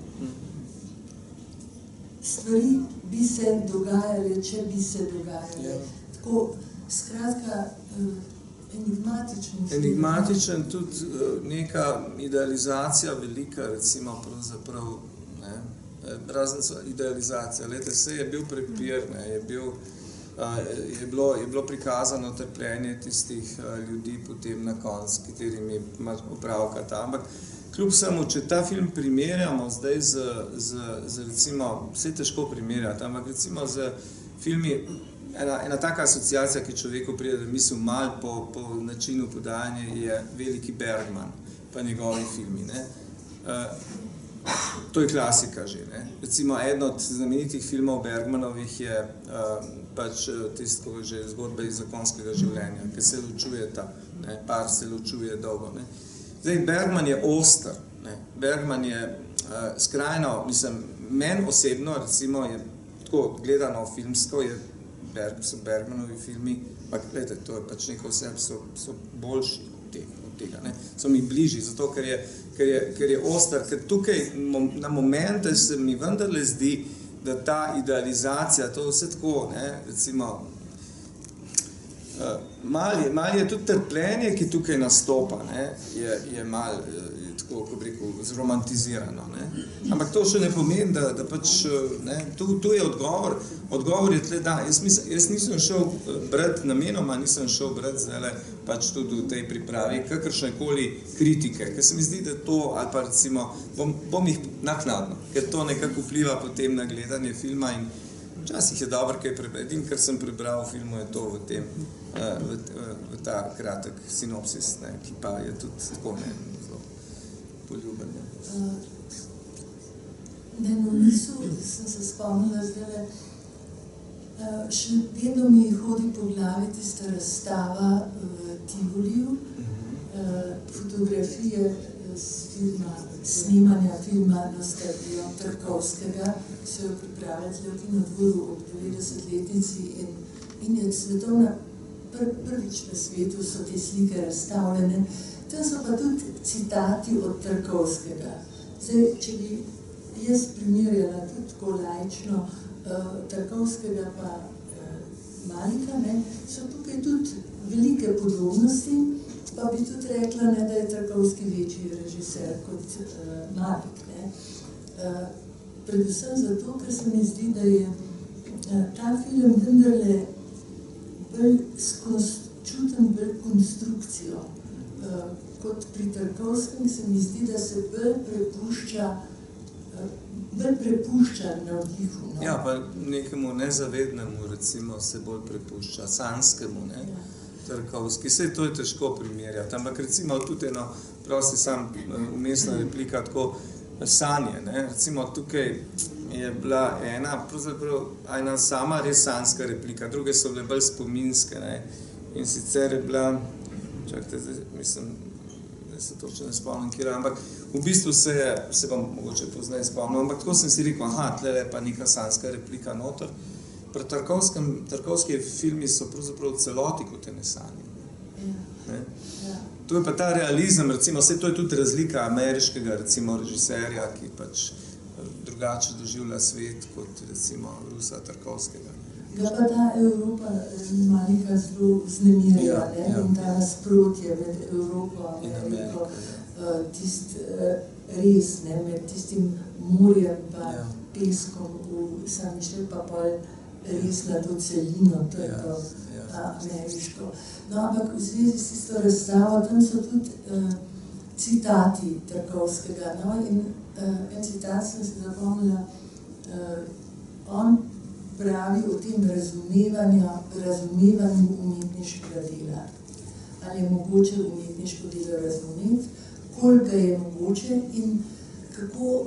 Stvari bi se dogajale, če bi se dogajale. Tako, skratka, enigmatičen. Enigmatičen, tudi neka idealizacija velika, recimo pravzaprav, razen idealizacija. Lete, vse je bil prepir, je bilo prikazano trpljenje tistih ljudi potem na koncu, s katerimi ima opravka ta. Ampak kljub samo, če ta film primerjamo zdaj z recimo, vse težko primerjati, ampak recimo z filmi, ena taka asociacija, ki človeku pride, da misli malo po načinu podajanja, je veliki Bergman, pa njegovi filmi. To je klasika že. Recimo, eden od znamenitih filmov Bergmanovih je pač tisto že zgodba iz zakonskega življenja, ki se ločujeta, par se ločuje dolgo. Zdaj, Bergman je oster, Bergman je skrajno, mislim, meni osebno, recimo, je tako gledano filmsko, so Bergmanovi filmi, pa gledajte, to je pač nekaj vse, so boljši od tega, so mi bližji, zato ker je oster, ker tukaj na momente se mi vendarle zdi, da ta idealizacija, to vse tako, recimo, malo je tudi trpljenje, ki tukaj nastopa, je malo, tako, kako bi rekel, zromantizirano. Ampak to še ne pomeni, da pač, tu je odgovor je tle, da, jaz nisem šel brati namenoma, nisem šel brati zdajle pač tudi v tej pripravi kakršnekoli kritike, ker se mi zdi, da to, ali pa recimo, bom jih naknadno, ker to nekako vpliva potem na gledanje filma in včasih je dobro kaj prebrati. Edino, kar sem prebral v filmu, je to v ta kratek sinopsis, ki pa je tudi tako zelo poljuben. Eno misel sem se spomnila zdajle, še vedno mi hodi po glavi tista razstava v Tivoliju, fotografije snemanja filma Nostalgijo Tarkovskega, ki so jo pripravili v Kinodvoru ob 90-letnici in je svetovna prvič na svetu so te slike razstavljene. Tam so pa tudi citati od Tarkovskega. Zdaj, če bi jaz primerjala tudi tako laično Tarkovskega pa Malika, so tukaj tudi velike podobnosti, pa bi tudi rekla, da je Tarkovski večji režiser kot Malik. Predvsem zato, ker se mi zdi, da je ta film vendarle bolj čutim bolj konstrukcijo. Kot pri Tarkovskem se mi zdi, da se bolj prepušča navdihu. Ja, pa nekemu nezavednemu, recimo, se bolj prepušča, sanskemu, Tarkovski. Saj to je težko primerjati, ampak recimo tudi eno, prosti sam umestna replika, tako sanje, recimo tukaj je bila ena sama res sanska replika, druge so bile bolj spominske, in sicer je bila, čakajte, zdaj mislim, da se točno ne spomnim, ampak v bistvu se bom mogoče poznaj spomnil, ampak tako sem si rekel, tle je pa neka sanska replika noter. Pri Tarkovski filmi so pravzaprav celoti kot ene sanje. To je pa ta realizem, recimo, vse to je tudi razlika ameriškega, recimo, režiserja, ki pač drugače doživlja svet kot, recimo, Rusa Tarkovskega. Ga pa ta Evropa Malika zelo vznemirja, in ta nasprotje med Evropo in Ameriko, res, med tistim morjem pa peskom v San Mišel, pa pol res na to celino, to je to ameriško. No, ampak v zvezi s tisto razstavo, tam so tudi citati Tarkovskega, no, in en citat sem se zapomnila, on pravi o tem razumevanju umetniškega dela. Ali je mogoče umetniško delo razumeti, koliko je mogoče in kako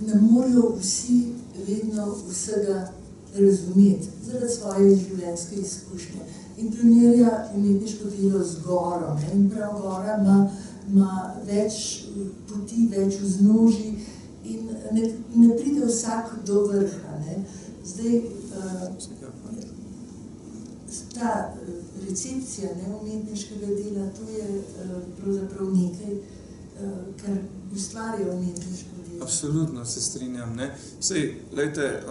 ne morajo vsi vedno vsega razumeti, zaradi svoje življenjske izkušnje. In primerja umetniško delo z goro, ne? In prav gora ima več poti, več vznožij in ne pride vsak do vrha. Ne? Zdaj, ta recepcija umetniškega dela, to je pravzaprav nekaj, kar ustvarja umetniško delo. Absolutno se strinjam. Sej, glejte,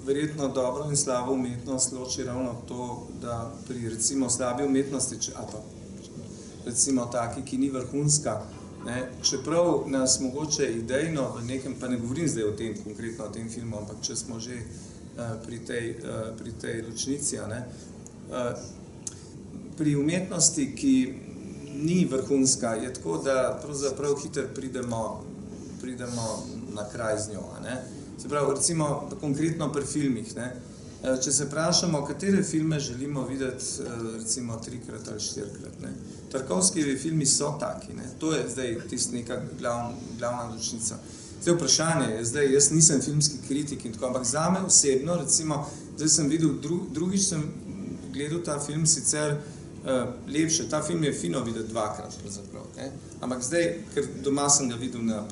verjetno dobro in slabo umetnost loči ravno to, da pri recimo slabi umetnosti, ali pa recimo taki, ki ni vrhunska, čeprav nas mogoče idejno v nekem, pa ne govorim zdaj o tem, konkretno o tem filmu, ampak če smo že pri tej ločnici, pri umetnosti, ki ni vrhunska, je tako, da pravzaprav hitro pridemo na kraj z njo. Se pravi, recimo konkretno pri filmih. Če se vprašamo, katere filme želimo videti recimo 3-krat ali 4-krat. Tarkovski filmi so taki. To je zdaj tista neka glavna ločnica. Zdaj vprašanje je, zdaj jaz nisem filmski kritik in tako, ampak zame osebno, recimo, zdaj sem videl, drugič sem gledal ta film sicer lepše. Ta film je fino videti 2-krat, pravzaprav. Ampak zdaj, ker doma sem ga videl na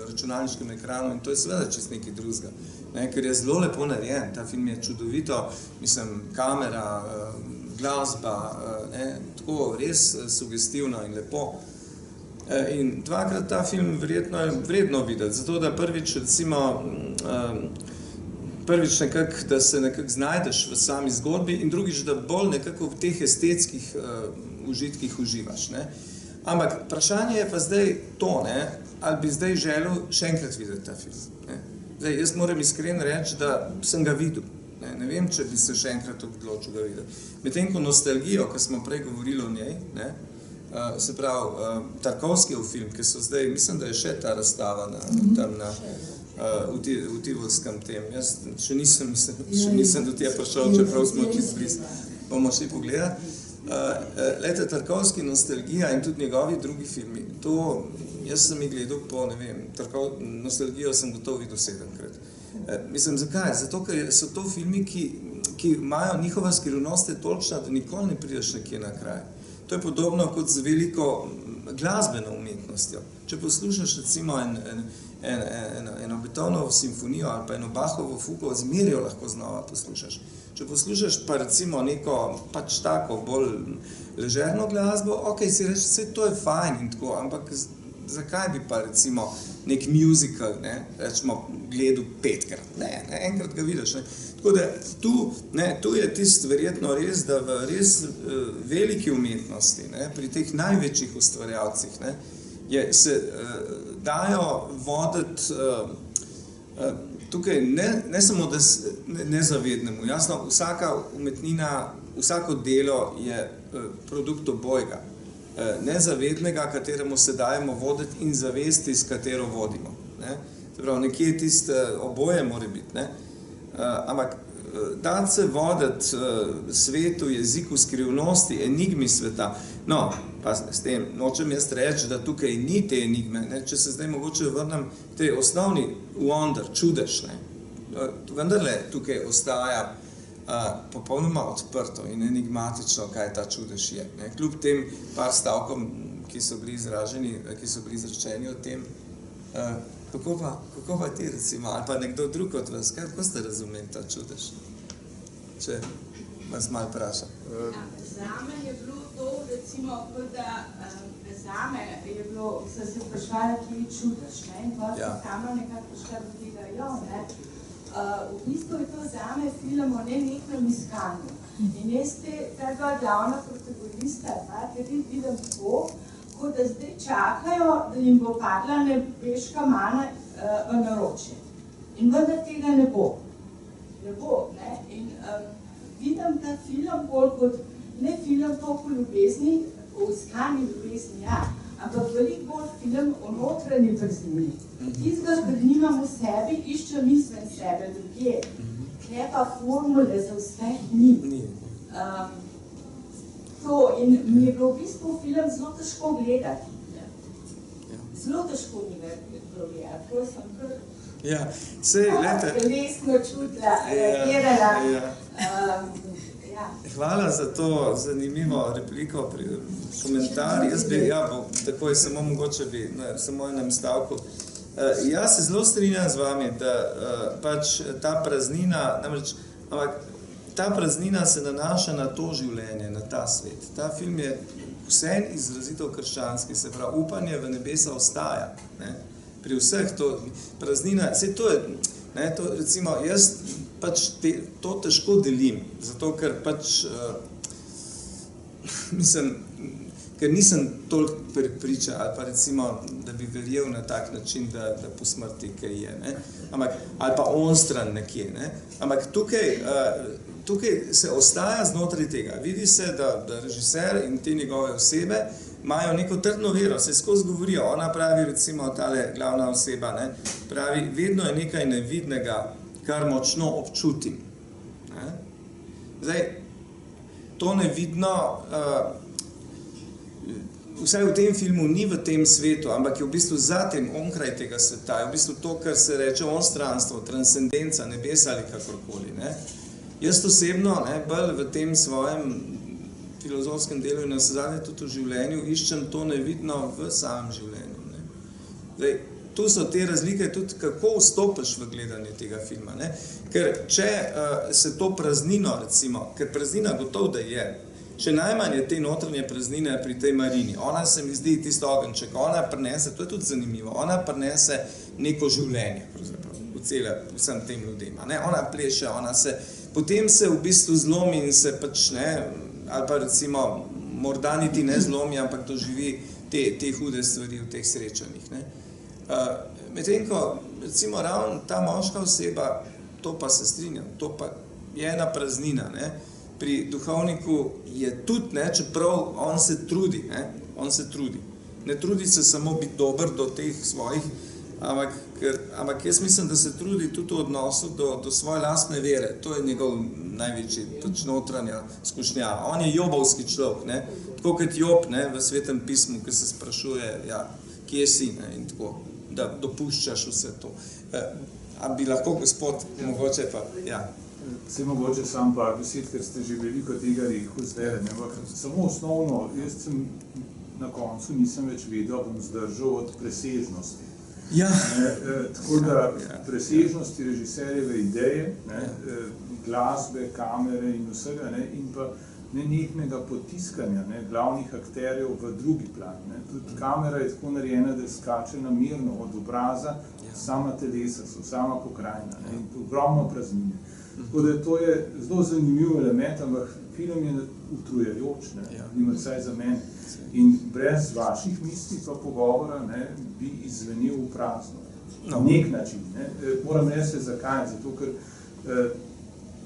računalniškem ekranu in to je seveda čist nekaj drugega. Ker je zelo lepo narejen, ta film je čudovito, mislim, kamera, glasba, tako res sugestivno in lepo. In 2-krat ta film verjetno je vredno videti, zato da prvič nekako, da se nekako znajdeš v sami zgodbi in drugič, da bolj nekako v teh estetskih užitkih uživaš. Ampak vprašanje je pa zdaj to, ali bi zdaj želel še enkrat videti ta film. Zdaj, jaz moram iskreno reči, da sem ga videl. Ne vem, če bi se še enkrat odločil ga videti. Medtem ko nostalgijo, ko smo prej govorili o njej, se pravi, Tarkovskijev film, ki so zdaj, mislim, da je še ta razstava tam v Tivolskem tem. Jaz še nisem do tega prišel, čeprav smo čisto blizu. Bomo šli pogledati. Lejte, Tarkovski, nostalgija in tudi njegovi drugi filmi, to jaz sem jih gledal po, ne vem, nostalgijo sem gotovo videl 7-krat. Mislim, zakaj? Zato, ker so to filmi, ki imajo, njihova skrivnost je tolikšna, da nikoli ne prideš nekje na kraj. To je podobno kot z veliko glasbeno umetnostjo. Če poslušaš recimo eno Beethovnovo simfonijo ali pa eno Bachovo fugo, zmeraj jo lahko znova poslušaš. Če poslušaš pa recimo neko pač tako bolj ležerno glasbo, ok, si reči, vse to je fajn in tako, ampak zakaj bi pa recimo nek musical, rečemo, gledal 5-krat? Ne, enkrat ga vidiš. Tako da tu je tisto verjetno res, da v res veliki umetnosti, pri teh največjih ustvarjalcih, se dajo voditi tukaj ne samo da nezavednemu. Jasno, vsaka umetnina, vsako delo je produkt obojega. Nezavednega, kateremu se dajemo voditi in zavesti, s katero vodimo. Se pravi, nekje tiste oboje mora biti. Ampak dati se voditi svetu, jeziku, skrivnosti, enigmi sveta. No, pa s tem nočem jaz reči, da tukaj ni te enigme. Če se zdaj mogoče vrnem k tej osnovni wonder, čudež. Vendarle tukaj ostaja popolnoma odprto in enigmatično, kaj ta čudež je. Kljub tem par stavkom, ki so bili izrečeni o tem, kako pa ti recimo, ali pa nekdo drug od vas, kako ste razumeli ta čudež? Če vas malo vprašam. Zame je bilo to, recimo, da zame je bilo, sem se vprašala, ki je čudež, in pa se kamera nekako prišla do tega, v bistvu je to zame film o nenehnem iskanju. In jaz ta dva glavna protagonista, kateri vidim tako, kot da zdaj čakajo, da jim bo padla nebeška mana v naročje. In vendar tega ne bo. drevo. Ne? In vidim ta film bolj kot, ne film toliko ljubezni, o iskanju ljubezni, ja, ampak veliko bolj film o notranji praznini. Tistega, kar nimam v sebi, iščem izven sebe drugje. Kje pa formule za uspeh ni. In mi je bilo v bistvu film zelo težko gledati. Zelo težko mi je bilo gledati. To sem kar lesno čutila, reagirala. Hvala za to zanimivo repliko, komentar. Jaz bi, takoj samo mogoče bi, samo enem stavku. Jaz se zelo strinjam z vami, da pač ta praznina, namreč, ampak ta praznina se nanaša na to življenje, na ta svet. Ta film je vseeno izrazito krščanski, se pravi, upanje v nebesa ostaja. Ne? Pri vseh to praznina, saj to je, ne, to, recimo, jaz pač to težko delim, zato ker pač, ker nisem toliko prepričan, ali pa recimo, da bi verjel na tak način, da po smrti kaj je, ne? Ampak, ali pa onstran nekje, ne? Ampak tukaj se ostaja znotraj tega. Vidi se, da režiser in te njegove osebe imajo neko trdno vero, se skozi govorijo. Ona pravi, recimo, tale glavna oseba, ne? Pravi, vedno je nekaj nevidnega, kar močno občutim. Ne? Zdaj, to nevidno, vsaj v tem filmu ni v tem svetu, ampak je v bistvu zatem, onkraj tega sveta, je v bistvu to, kar se reče onstranstvo, transcendenca, nebesa ali kakorkoli. Ne? Jaz osebno, ne, bolj v tem svojem filozofskem delu in nazadnje tudi v življenju, iščem to nevidno v samem življenju. Ne? Zdaj, tu so te razlike tudi, kako vstopiš v gledanje tega filma. Ne? Ker če se to praznino, recimo, ker praznina gotov, da je, še najmanj je te notranje praznine pri tej Marini. Ona se mi zdi tisto ogenček, ona prinese, to je tudi zanimivo, ona prinese neko življenje, pravzaprav, vsem tem ljudem. Ne? Ona pleše, potem se v bistvu zlomi in se pač, ne, ali pa recimo, morda niti ne zlomi, ampak doživi te hude stvari v teh srečanjih. Ne? Medtem ko, recimo, ravno ta moška oseba, to pa se strinjam, to pa je ena praznina, ne? Pri duhovniku je tudi, ne, čeprav on se trudi, ne, on se trudi. Ne trudi se samo biti dober do teh svojih, ampak jaz mislim, da se trudi tudi v odnosu do svoje lastne vere. To je njegov največji, pač notranja skušnjava. On je jobovski človek, ne, tako kot Job, ne, v Svetem pismu, ki se sprašuje, ja, kje si, ne, in tako, da dopuščaš vse to. A bi lahko gospod, mogoče pa, ja. Se mogoče sam par besed, ker ste že veliko tega rekel zdaj, samo osnovno, jaz sem na koncu nisem več vedel, bom zdržal od presežnosti. Ja. Tako da presežnosti režiserjeve ideje, glasbe, kamere in vsega, in pa nenehnega potiskanja glavnih akterjev v drugi plan. Tudi kamera je tako narejena, da skače namerno od obraza, sama telesa so, sama pokrajina in ogromno praznine. Tako da to je zelo zanimiv element, ampak film je utrujajoč, vsaj za mene. In brez vaših misli pa pogovora bi izvenil v prazno. Na nek način. Moram reči, zakaj? Zato, ker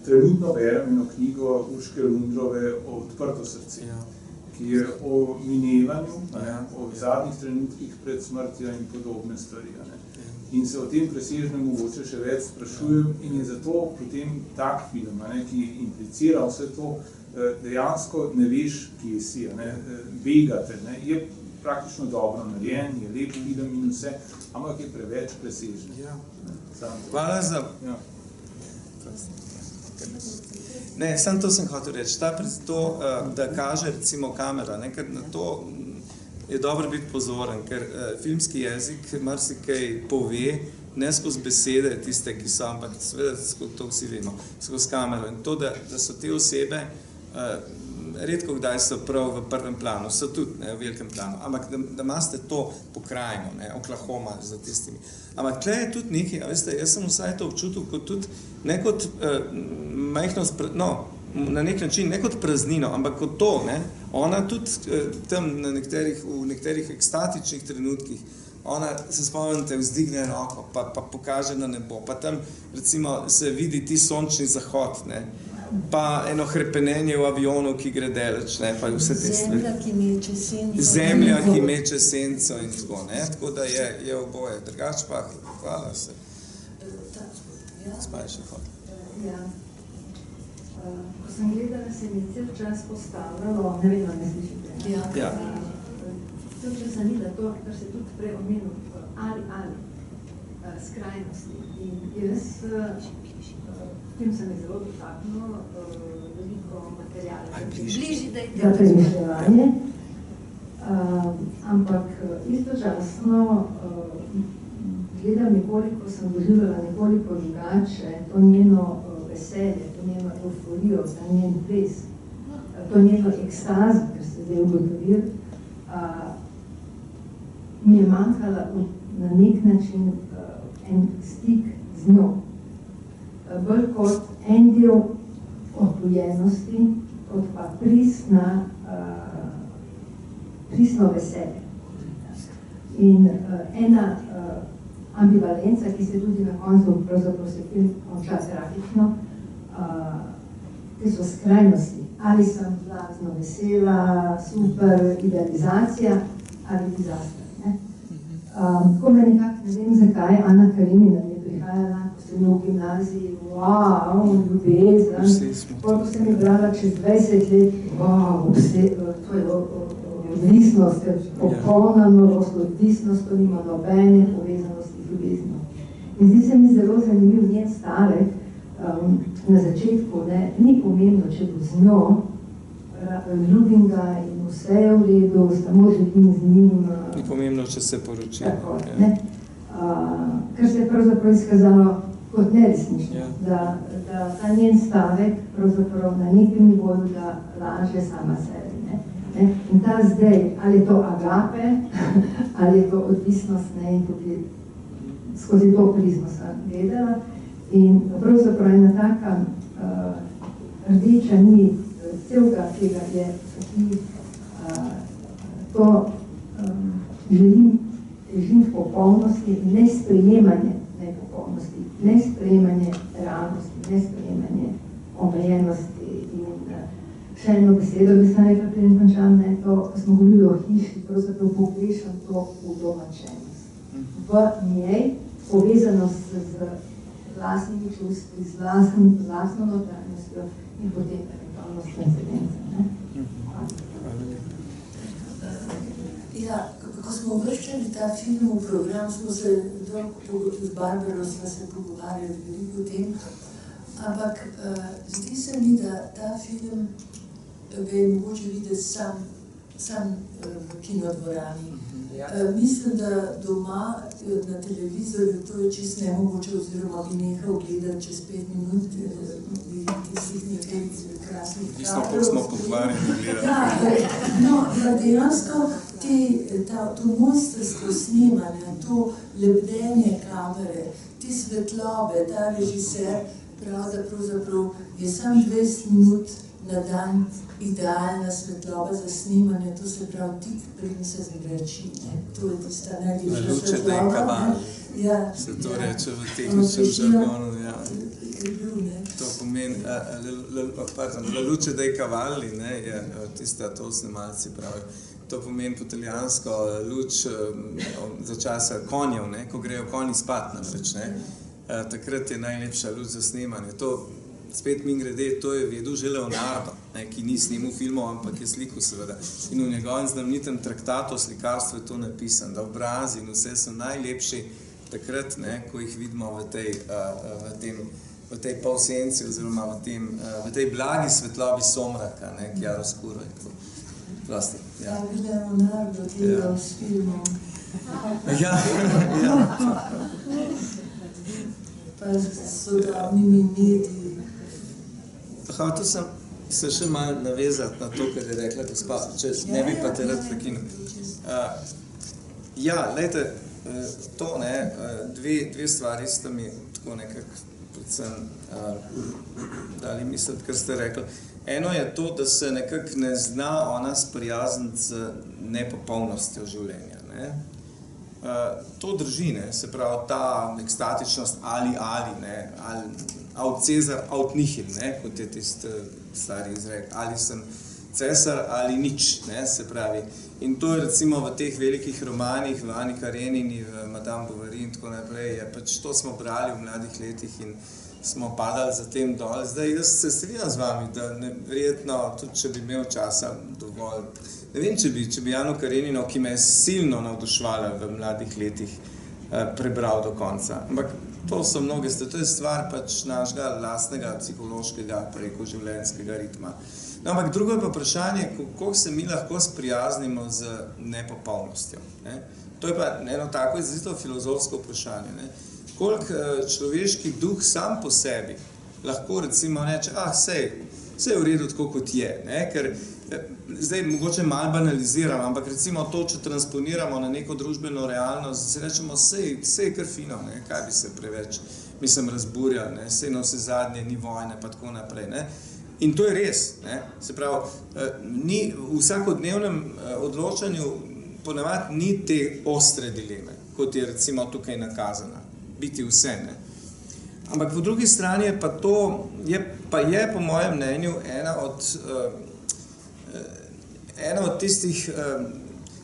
trenutno berem eno knjigo Urške Lundrove o Odprto srce, ki je o minevanju, o zadnjih trenutkih pred smrtjo in podobne stvari. In se o tem presežnem mogoče še več sprašujem in je zato potem tak film, ki implicira vse to, dejansko ne veš, kje si, begate, je praktično dobro narejen, je lep film in vse, ampak je preveč presežen. Hvala za... Ne, samo to sem hotel reči, da kaže recimo kamera, ker na to je dobro biti pozoren, ker filmski jezik marsikaj pove, ne skozi besede tiste, ki so, ampak seveda to vsi vemo, skozi kamero. In to, da so te osebe, redko kdaj so prav v prvem planu, so tudi v velikem planu, ampak da imate to pokrajino, Oklahoma za tistimi. Ampak tle je tudi nekaj, veste, jaz sem vsaj to občutil kot tudi, ne kot majhnost, na nek način, ne kot praznino, ampak kot to, ona tudi tam v nekaterih ekstatičnih trenutkih ona, se spomnite, vzdigne roko, pa pokaže na nebo, pa tam recimo se vidi ti sončni zahod, ne, pa eno hrepenenje v avionu, ki gre daleč, ne, pa vse te stvari. Zemlja, ki meče senco. Zemlja, ki meče senco in tako, ne, tako da je oboje. Drugač pa, hvala se. Spaj še hod. Ja. Ko sem gledala, se mi cel čas postavljalo, ne vem, ne slišite. Ja. Cel čas sem videla to, kar se tudi prej omenil, ali skrajnosti. In jaz, tem se mi zelo dotaknilo veliko materijala. Bliži, da je za premišljevanje, ampak istočasno gledam nekoliko, sem doživljala nekoliko drugače, to njeno veselje, to njeno euforijo, ta njen ples, to njeno ekstazo, ker ste zdaj ugotovili, mi je manjkala na nek način en stik z njo. Bolj kot en del otujenosti, kot pa pristno veselje. In ena ambivalenca, ki se tudi na koncu pravzaprav se film konča tragično, te so skrajnosti. Ali sem blazno vesela, super, idealizacija, ali dizaster. Tako me nekako, ne vem zakaj, Ana Karenina mi je prihajala, ko sem v gimnaziji, wow, ljubezen, ko sem je brala čez 20 let, wow, to je odvisnost, popolna norost, odvisnost, to nima nobene povezanosti z ljubeznijo. In zdi se mi zelo zanimiv njen stavek na začetku, ne, ni pomembno, če bo z njo, ljubim ga in vse je v redu, samo želim z njim. Ni pomembno, če se poročimo. Tako, ne. Kar se je pravzaprav izkazalo kot neresnično, da ta njen stavek pravzaprav na nekem nivoju, da laže sama sebi. Ne. In ta zdaj, ali je to agape, ali je to odvisnost, ne, in tudi skozi to prizmo sem gledala. In pravzaprav je ena taka rdeča nit celega tega je, ki to želim težiti popolnosti, nesprejemanje nepopolnosti, nesprejemanje realnosti, nesprejemanje omejenosti. In še eno besedo bi se nekaj preden končam, ne, to, ko smo govorili o hiši, pravzaprav pogrešam to udomačenost. V njej povezanost z vlastnimi čustvi, z vlastno notranjostjo in potem Ja, ko smo uvrščali ta film v program, smo se z Barbaro se pogovarjali veliko o tem, ampak zdi se mi, da ta film ga je mogoče videti sam v kinodvorani. Mislim, da doma na televizorju to je čisto nemogoče, oziroma bi nehal gledati čez 5 minut, bi tistih nekaj krasnih kadrov. Nismo, koliko smo pokvarjeni gledati. Ja, no, dejansko to mojstrsko snemanje, to lebdenje kamere, te svetlobe, ta režiser pravi, da pravzaprav je sam 20 minut na dan idealna svetloba za snemanje, to se pravi tik preden se zmrači. To je tista najljepša svetloba. Ja, se to reče v tehničnem žargonu. Ja. To pomeni, la luce dei cavalli, je tista, to snemalci pravijo. To pomeni po italijansko luč za časa konjev, ko grejo konji spat namreč. Takrat je najlepša luč za snemanje. To spet mimogrede, to je vedel že Leonardo, ki ni snimal filmov, ampak je slikal seveda. In v njegovem znamenitem traktatu o slikarstvu je to napisano, da obrazi in vse so najlepši takrat, ko jih vidimo v tej polsenci oziroma v tej blagi svetlobi somraka, chiaroscuro in tako. Prosti. Ja, Leonardo delal s filmom. Ja. Pa s sodobnimi mediji. Hotel sem se še malo navezati na to, kar je rekla gospa, če ne bi pa te rad prekinil. Ja, lejte, to, dve stvari sta mi tako nekako predvsem dali misliti, kar ste rekli. Eno je to, da se nekako ne zna ona sprijazniti z nepopolnostjo življenja. To drži, ne, se pravi ta ekstatičnost ali, ne, ali aut Cezar, aut nihil, ne, kot je tisti stari izrek, ali sem cesar ali nič, ne, se pravi. In to je recimo v teh velikih romanih, v Ani Karenini, v Madame Bovary in tako naprej, je pač to smo brali v mladih letih in smo padali za tem dol. Zdaj, jaz se strinjam z vami, da verjetno, tudi če bi imel časa dovolj, ne vem, če bi Ano Karenino, ki me je silno navduševala v mladih letih, prebral do konca. Ampak to so mnoge stvari, to je stvar pač našega lastnega psihološkega preko življenjskega ritma. No, ampak drugo je pa vprašanje, kako se mi lahko sprijaznimo z nepopolnostjo. Ne? To je pa eno tako izrazito filozofsko vprašanje. Ne? Koliko človeški duh sam po sebi lahko recimo reče, sej je v redu tako, kot je. Ne? Ker zdaj mogoče malo banaliziram, ampak recimo to, če transponiramo na neko družbeno realnost, si rečemo, sej je kar fino, ne? Kaj bi se preveč, razburjali, ne? Sej na vse zadnje ni vojne, pa tako naprej. Ne? In to je res, ne? Se pravi, ni v vsakodnevnem odločanju ponavadi ni te ostre dileme, kot je recimo tukaj nakazana, biti vse, ne? Ampak po drugi strani je pa to, je po mojem mnenju ena od tistih,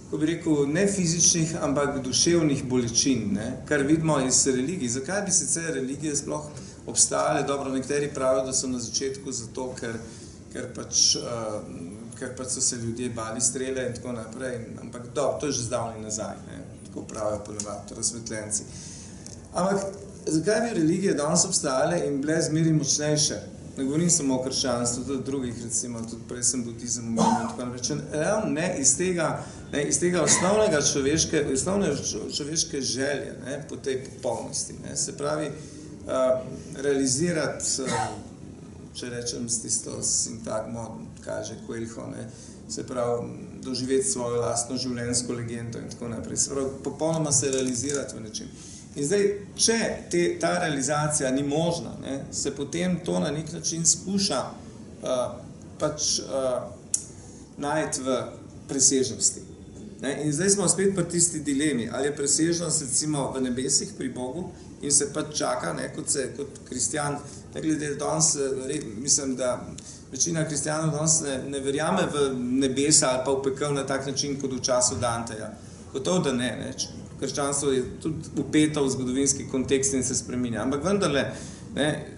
ko bi rekel, ne fizičnih, ampak duševnih bolečin, ne? Kar vidimo iz religij. Zakaj bi sicer religije sploh obstajale? Dobro, nekateri pravijo, da so na začetku zato, ker pač so se ljudje bali strele in tako naprej, ampak to je že zdavnaj nazaj, ne? Tako pravijo ponavadi razsvetljenci. Ampak zakaj bi religije danes obstajale in bile zmeri močnejše? Ne govorim samo o krščanstvu, tudi drugih, recimo, tudi prej sem budizem omenil in tako naprej. Ravno ne iz tega osnovne človeške želje, ne, po tej popolnosti. Ne. Se pravi, realizirati, če rečem s tisto sintagmo, kaže Coelho, ne, se pravi, doživeti svojo lastno življenjsko legendo in tako naprej. Se pravi, popolnoma se realizirati v nečem. In zdaj, če ta realizacija ni možna, ne, se potem to na nek način skuša najti v presežnosti. Ne. In zdaj smo spet pri tisti dilemi, ali je presežnost recimo v nebesih pri Bogu in se pač čaka, ne, kot kristjan, ne glede danes, mislim, da večina kristjanov danes ne verjame v nebesa ali pa v pekel na tak način, kot v času Danteja. Gotovo, da ne. Krščanstvo je tudi upeto v zgodovinski kontekst in se spreminja. Ampak vendarle,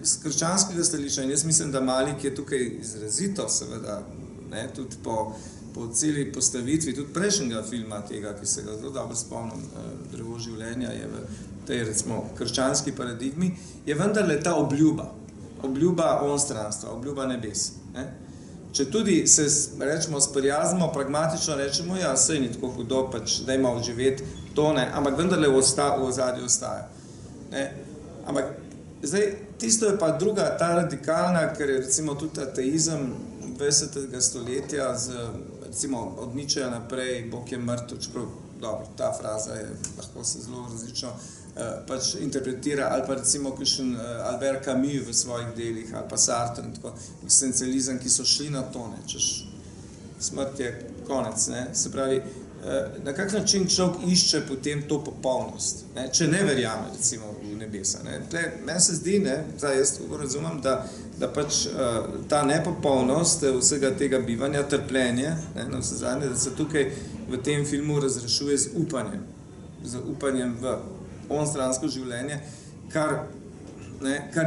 z krščanskega stališča, in jaz mislim, da Malik je tukaj izrazito, seveda, ne, tudi po celi postavitvi, tudi prejšnjega filma tega, ki se ga zelo dobro spomnim, Drevo življenja je v tej, recimo, krščanski paradigmi, je vendarle ta obljuba onstranstva, obljuba nebes. Ne. Če tudi se, rečemo, sprijaznimo, pragmatično rečemo, ja, sej ni tako hudo, pač dajmo živeti to, ne, ampak vendarle v ozadju ostaja. Ne. Ampak zdaj, tisto je pa druga, ta radikalna, ker je recimo tudi ateizem 20. stoletja, recimo od Nietzscheja naprej, Bog je mrtev, čeprav, dobro, ta fraza je, lahko se zelo različno pač interpretira, ali pa recimo kakšen Albert Camus v svojih delih, ali pa Sartre in tako, eksistencializem, ki so šli na to, ne, češ smrt je konec, ne, se pravi, na kak način človek išče potem to popolnost, ne, če ne verjame recimo v nebesa, ne. Meni se zdi, ne, jaz tako razumem, da pač ta nepopolnost vsega tega bivanja, trpljenje, ne, na vse zadnje, da se tukaj v tem filmu razrešuje z upanjem v onstransko življenje, kar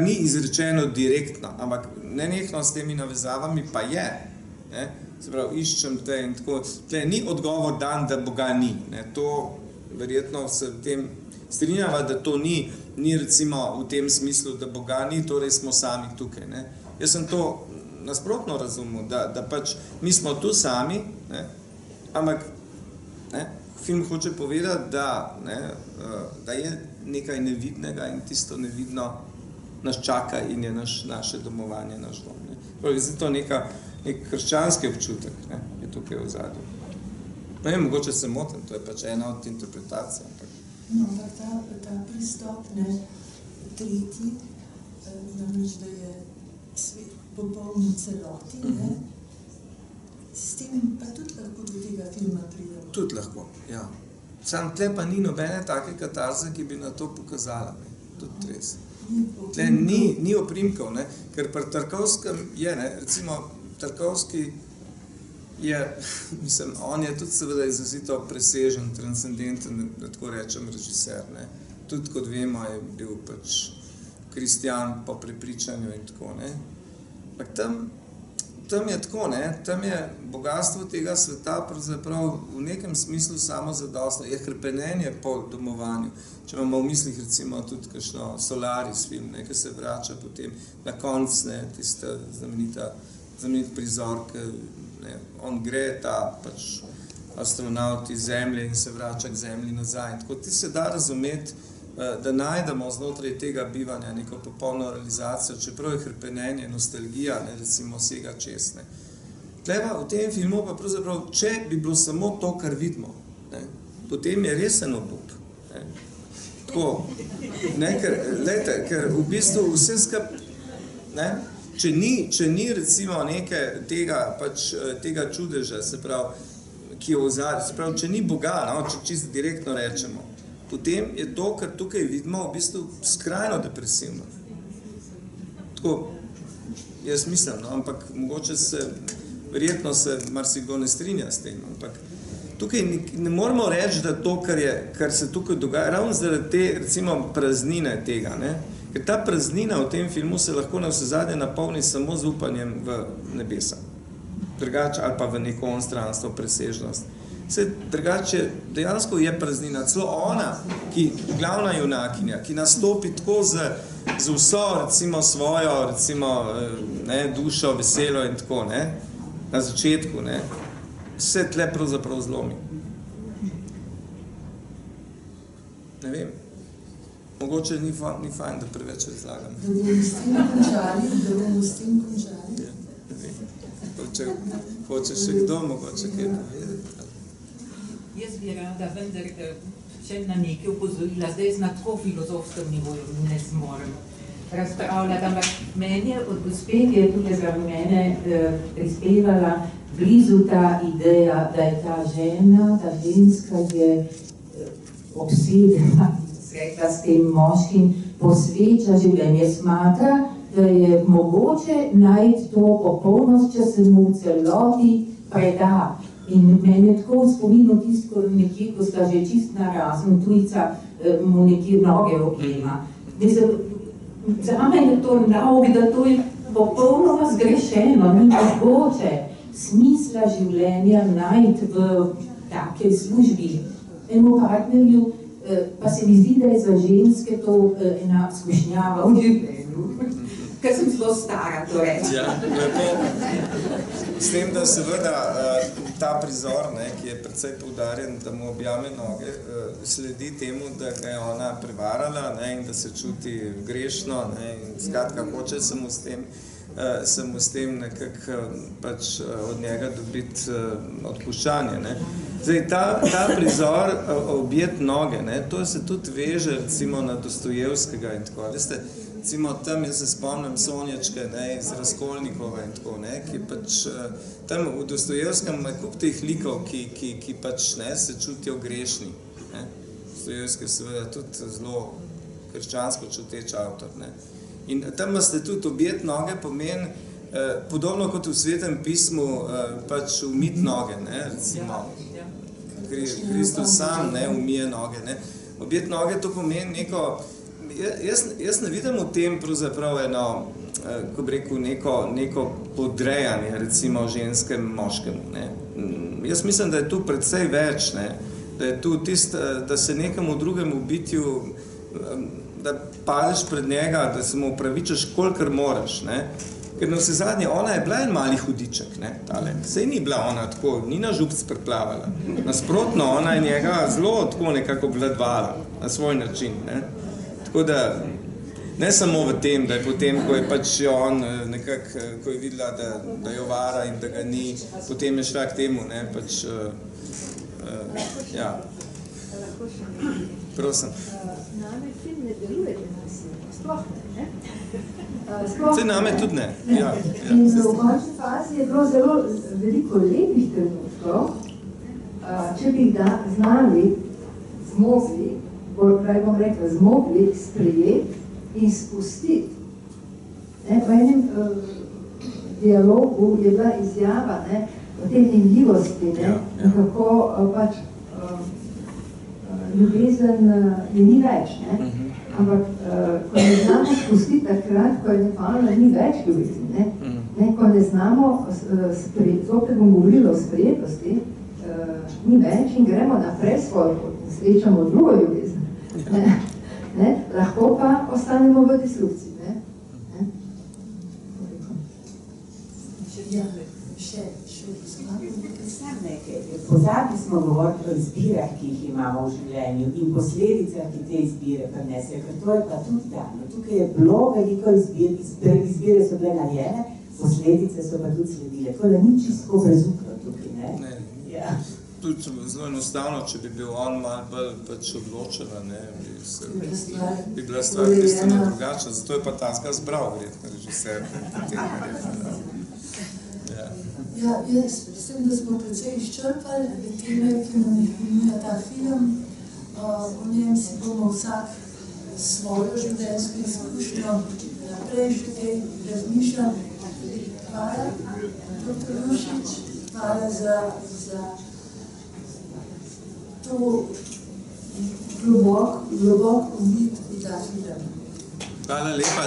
ni izrečeno direktno, ampak nenehno s temi navezavami pa je. Ne? Se pravi, iščem te in tako. Tle ni odgovor dan, da Boga ni. Ne? To verjetno se v tem strinjava, da to ni recimo v tem smislu, da Boga ni, torej smo sami tukaj. Ne? Jaz sem to nasprotno razumel, da pač mi smo tu sami, ne? Ampak ne? Film hoče povedati, da je nekaj nevidnega in tisto nevidno nas čaka in je naše domovanje, naš dom. Ne? Pravi, zdaj to nek krščanski občutek, ne? Je tukaj v zadnju. Ne vem, mogoče se motim, to je pač ena od interpretacij. No, ampak ta pristop, ne, tretji, namreč, da je svet popoln celoti, ne? S tem pa tudi lahko do tega filma pridemo. Tudi lahko, ja. Sam tle pa ni nobene take katarze, ki bi na to pokazala, ne. Tudi res. Tle ni oprimkov, ne, ker pri Tarkovskem je, ne, recimo Tarkovski je, mislim, on je tudi seveda izrazito presežen, transcendenten, da tako rečem, režiser, ne. Tudi kot vemo, je bil pač kristjan po prepričanju in tako, ne. Ampak tam je tako, ne, tam je bogatstvo tega sveta pravzaprav v nekem smislu samozadostno, je hrepenenje po domovanju. Če imamo v mislih recimo tudi kakšno Solaris film, ne, ki se vrača potem na konc, ne, tista znamenit prizor, ki, ne, on gre ta pač astronaut iz Zemlje in se vrača k Zemlji nazaj. Tako ti se da razumeti, da najdemo znotraj tega bivanja neko popolno realizacijo, čeprav je hrepenenje, nostalgija, ne, recimo vsega čez, ne. Tleva v tem filmu pa pravzaprav, če bi bilo samo to, kar vidimo, ne, potem je res en obup. Ne. Tako, ne, ker v bistvu vse skup, ne, če ni recimo neke tega čudeža, se pravi, ki je v ozadju, se pravi, če ni Boga, no, če čisto direktno rečemo, potem je to, kar tukaj vidimo, v bistvu skrajno depresivno. Tako, jaz mislim, no, ampak mogoče verjetno se marsikdo ne strinja s tem, ampak tukaj ne moramo reči, da to, kar se tukaj dogaja, ravno zaradi te, recimo, praznine tega, ne, ker ta praznina v tem filmu se lahko navsezadnje napolni samo z upanjem v nebesa. Drugače, ali pa v neko onstranstvo, presežnost. Vse drugače, dejansko je praznina. Celo ona, glavna junakinja, ki nastopi tako z vso, recimo, svojo, recimo, ne, dušo, veselo in tako, ne, na začetku, ne, vse tle pravzaprav zlomi. Ne vem. Mogoče ni fajn, da preveč razlagam. Da bomo s tem končali. Hoče še kdo, mogoče kaj povedati. Jaz bi rada vendar še na nekaj opozorila, zdaj na tako filozofskem nivoju ne zmorem razpravljati, ampak meni je od gospe, ki je tudi za mene prispevala blizu ta ideja, da je ta žena, ta ženska je obsedena, rekla s tem moškim, posveča življenje, smatra, da je mogoče najti to popolnost, če se mu v celoti preda. In meni je tako v spominu tisto, nekje, ko sta že čist narazen, tujca mu nekje noge objema. Zame je to nauk, da to je popolnoma zgrešeno, ni mogoče smisla življenja najti v takej službi. Eno partnerju pa se mi zdi, da je za ženske to ena skušnjava v življenju. Ker sem zelo stara, to reči. Ja, lepo. S tem, da seveda ta prizor, ne, ki je precej poudarjen, da mu objame noge, sledi temu, da ga je ona prevarala, ne, in da se čuti grešno, ne, in skratka hoče se mu s tem nekako pač od njega dobiti odpuščanje. Ne. Zdaj, ta prizor objet noge, ne, to se tudi veže recimo na Dostojevskega in tako, veste, recimo tam jaz se spomnim Sonječke, ne, iz Razkolnikova in tako, ne, ki pač tam v Dostojevskem je kup teh likov, ki pač ne, se čutijo grešni. Ne. Dostojevski je seveda tudi zelo krščansko čuteč avtor. Ne. In tam ste tudi objet noge pomeni, podobno kot v Svetem pismu, pač umit noge, ne, recimo. Kristus sam, ne, umije noge, ne. Objet noge to pomeni neko. Jaz ne vidim v tem pravzaprav eno, ko bi rekel, neko podrejanje, recimo, ženskem moškemu, ne. Jaz mislim, da je tu precej več, ne, da je tu da se nekemu drugemu bitju, da padeš pred njega, da se mu upravičaš, kolikor moraš, ne. Ker na vse zadnje, ona je bila en mali hudiček, ne, tale. Sej ni bila ona tako, ni na župc preplavala. Nasprotno, ona je njega zelo tako nekako obvladvala, na svoj način, ne. Tako da, ne samo v tem, da je potem, ko je pač on nekako, ko je videla, da jo vara in da ga ni, potem je šla k temu, ne, pač, ja. Prosim. Name film ne deluje depresivno, sploh ne? Saj name tudi ne. Ja, in v končni fazi je bilo zelo veliko lepih trenutkov, če bi znali zmogli, kaj bom rekla, zmogli sprejeti in spustiti. V enem dialogu je bila izjava o tej minljivosti in kako pač ljubezen je ni več, ampak ko ne znamo spustiti takrat, ko je nepalno, ni več ljubezni, ko ne znamo, zopet bom govorila o sprejetosti, ni več in gremo naprej svojo pot in srečamo drugo ljubezen. Lahko pa ostanemo v destrukciji. Pozabili smo govoriti o izbirah, ki jih imamo v življenju in posledicah, ki te izbire prinesejo, ker to je pa tudi dano. Tukaj je bilo veliko izbir, izbire so bile narejene, posledice so pa tudi sledile. Tako da ni čisto brezupno tukaj, ne? Ne. Tudi zelo enostavno, če bi bil on malo bolj pač odločila, bi bila stvar bistveno drugačna. Zato je pa Taska zbral verjetno režiser. Ja, jaz mislim, da smo precej izčrpali teme, ki nam jih ponuja ta film. V njem si bomo vsak svojo življenjsko izkušnjo naprej še kaj razmišljal. Hvala, dr. Rušič, hvala za to globok uvid v ta film. Hvala lepa.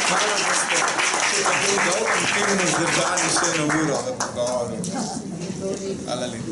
Hvala, da ste tako dolgo filmu zdržali še eno uro v pogovoru. Hvala lepa.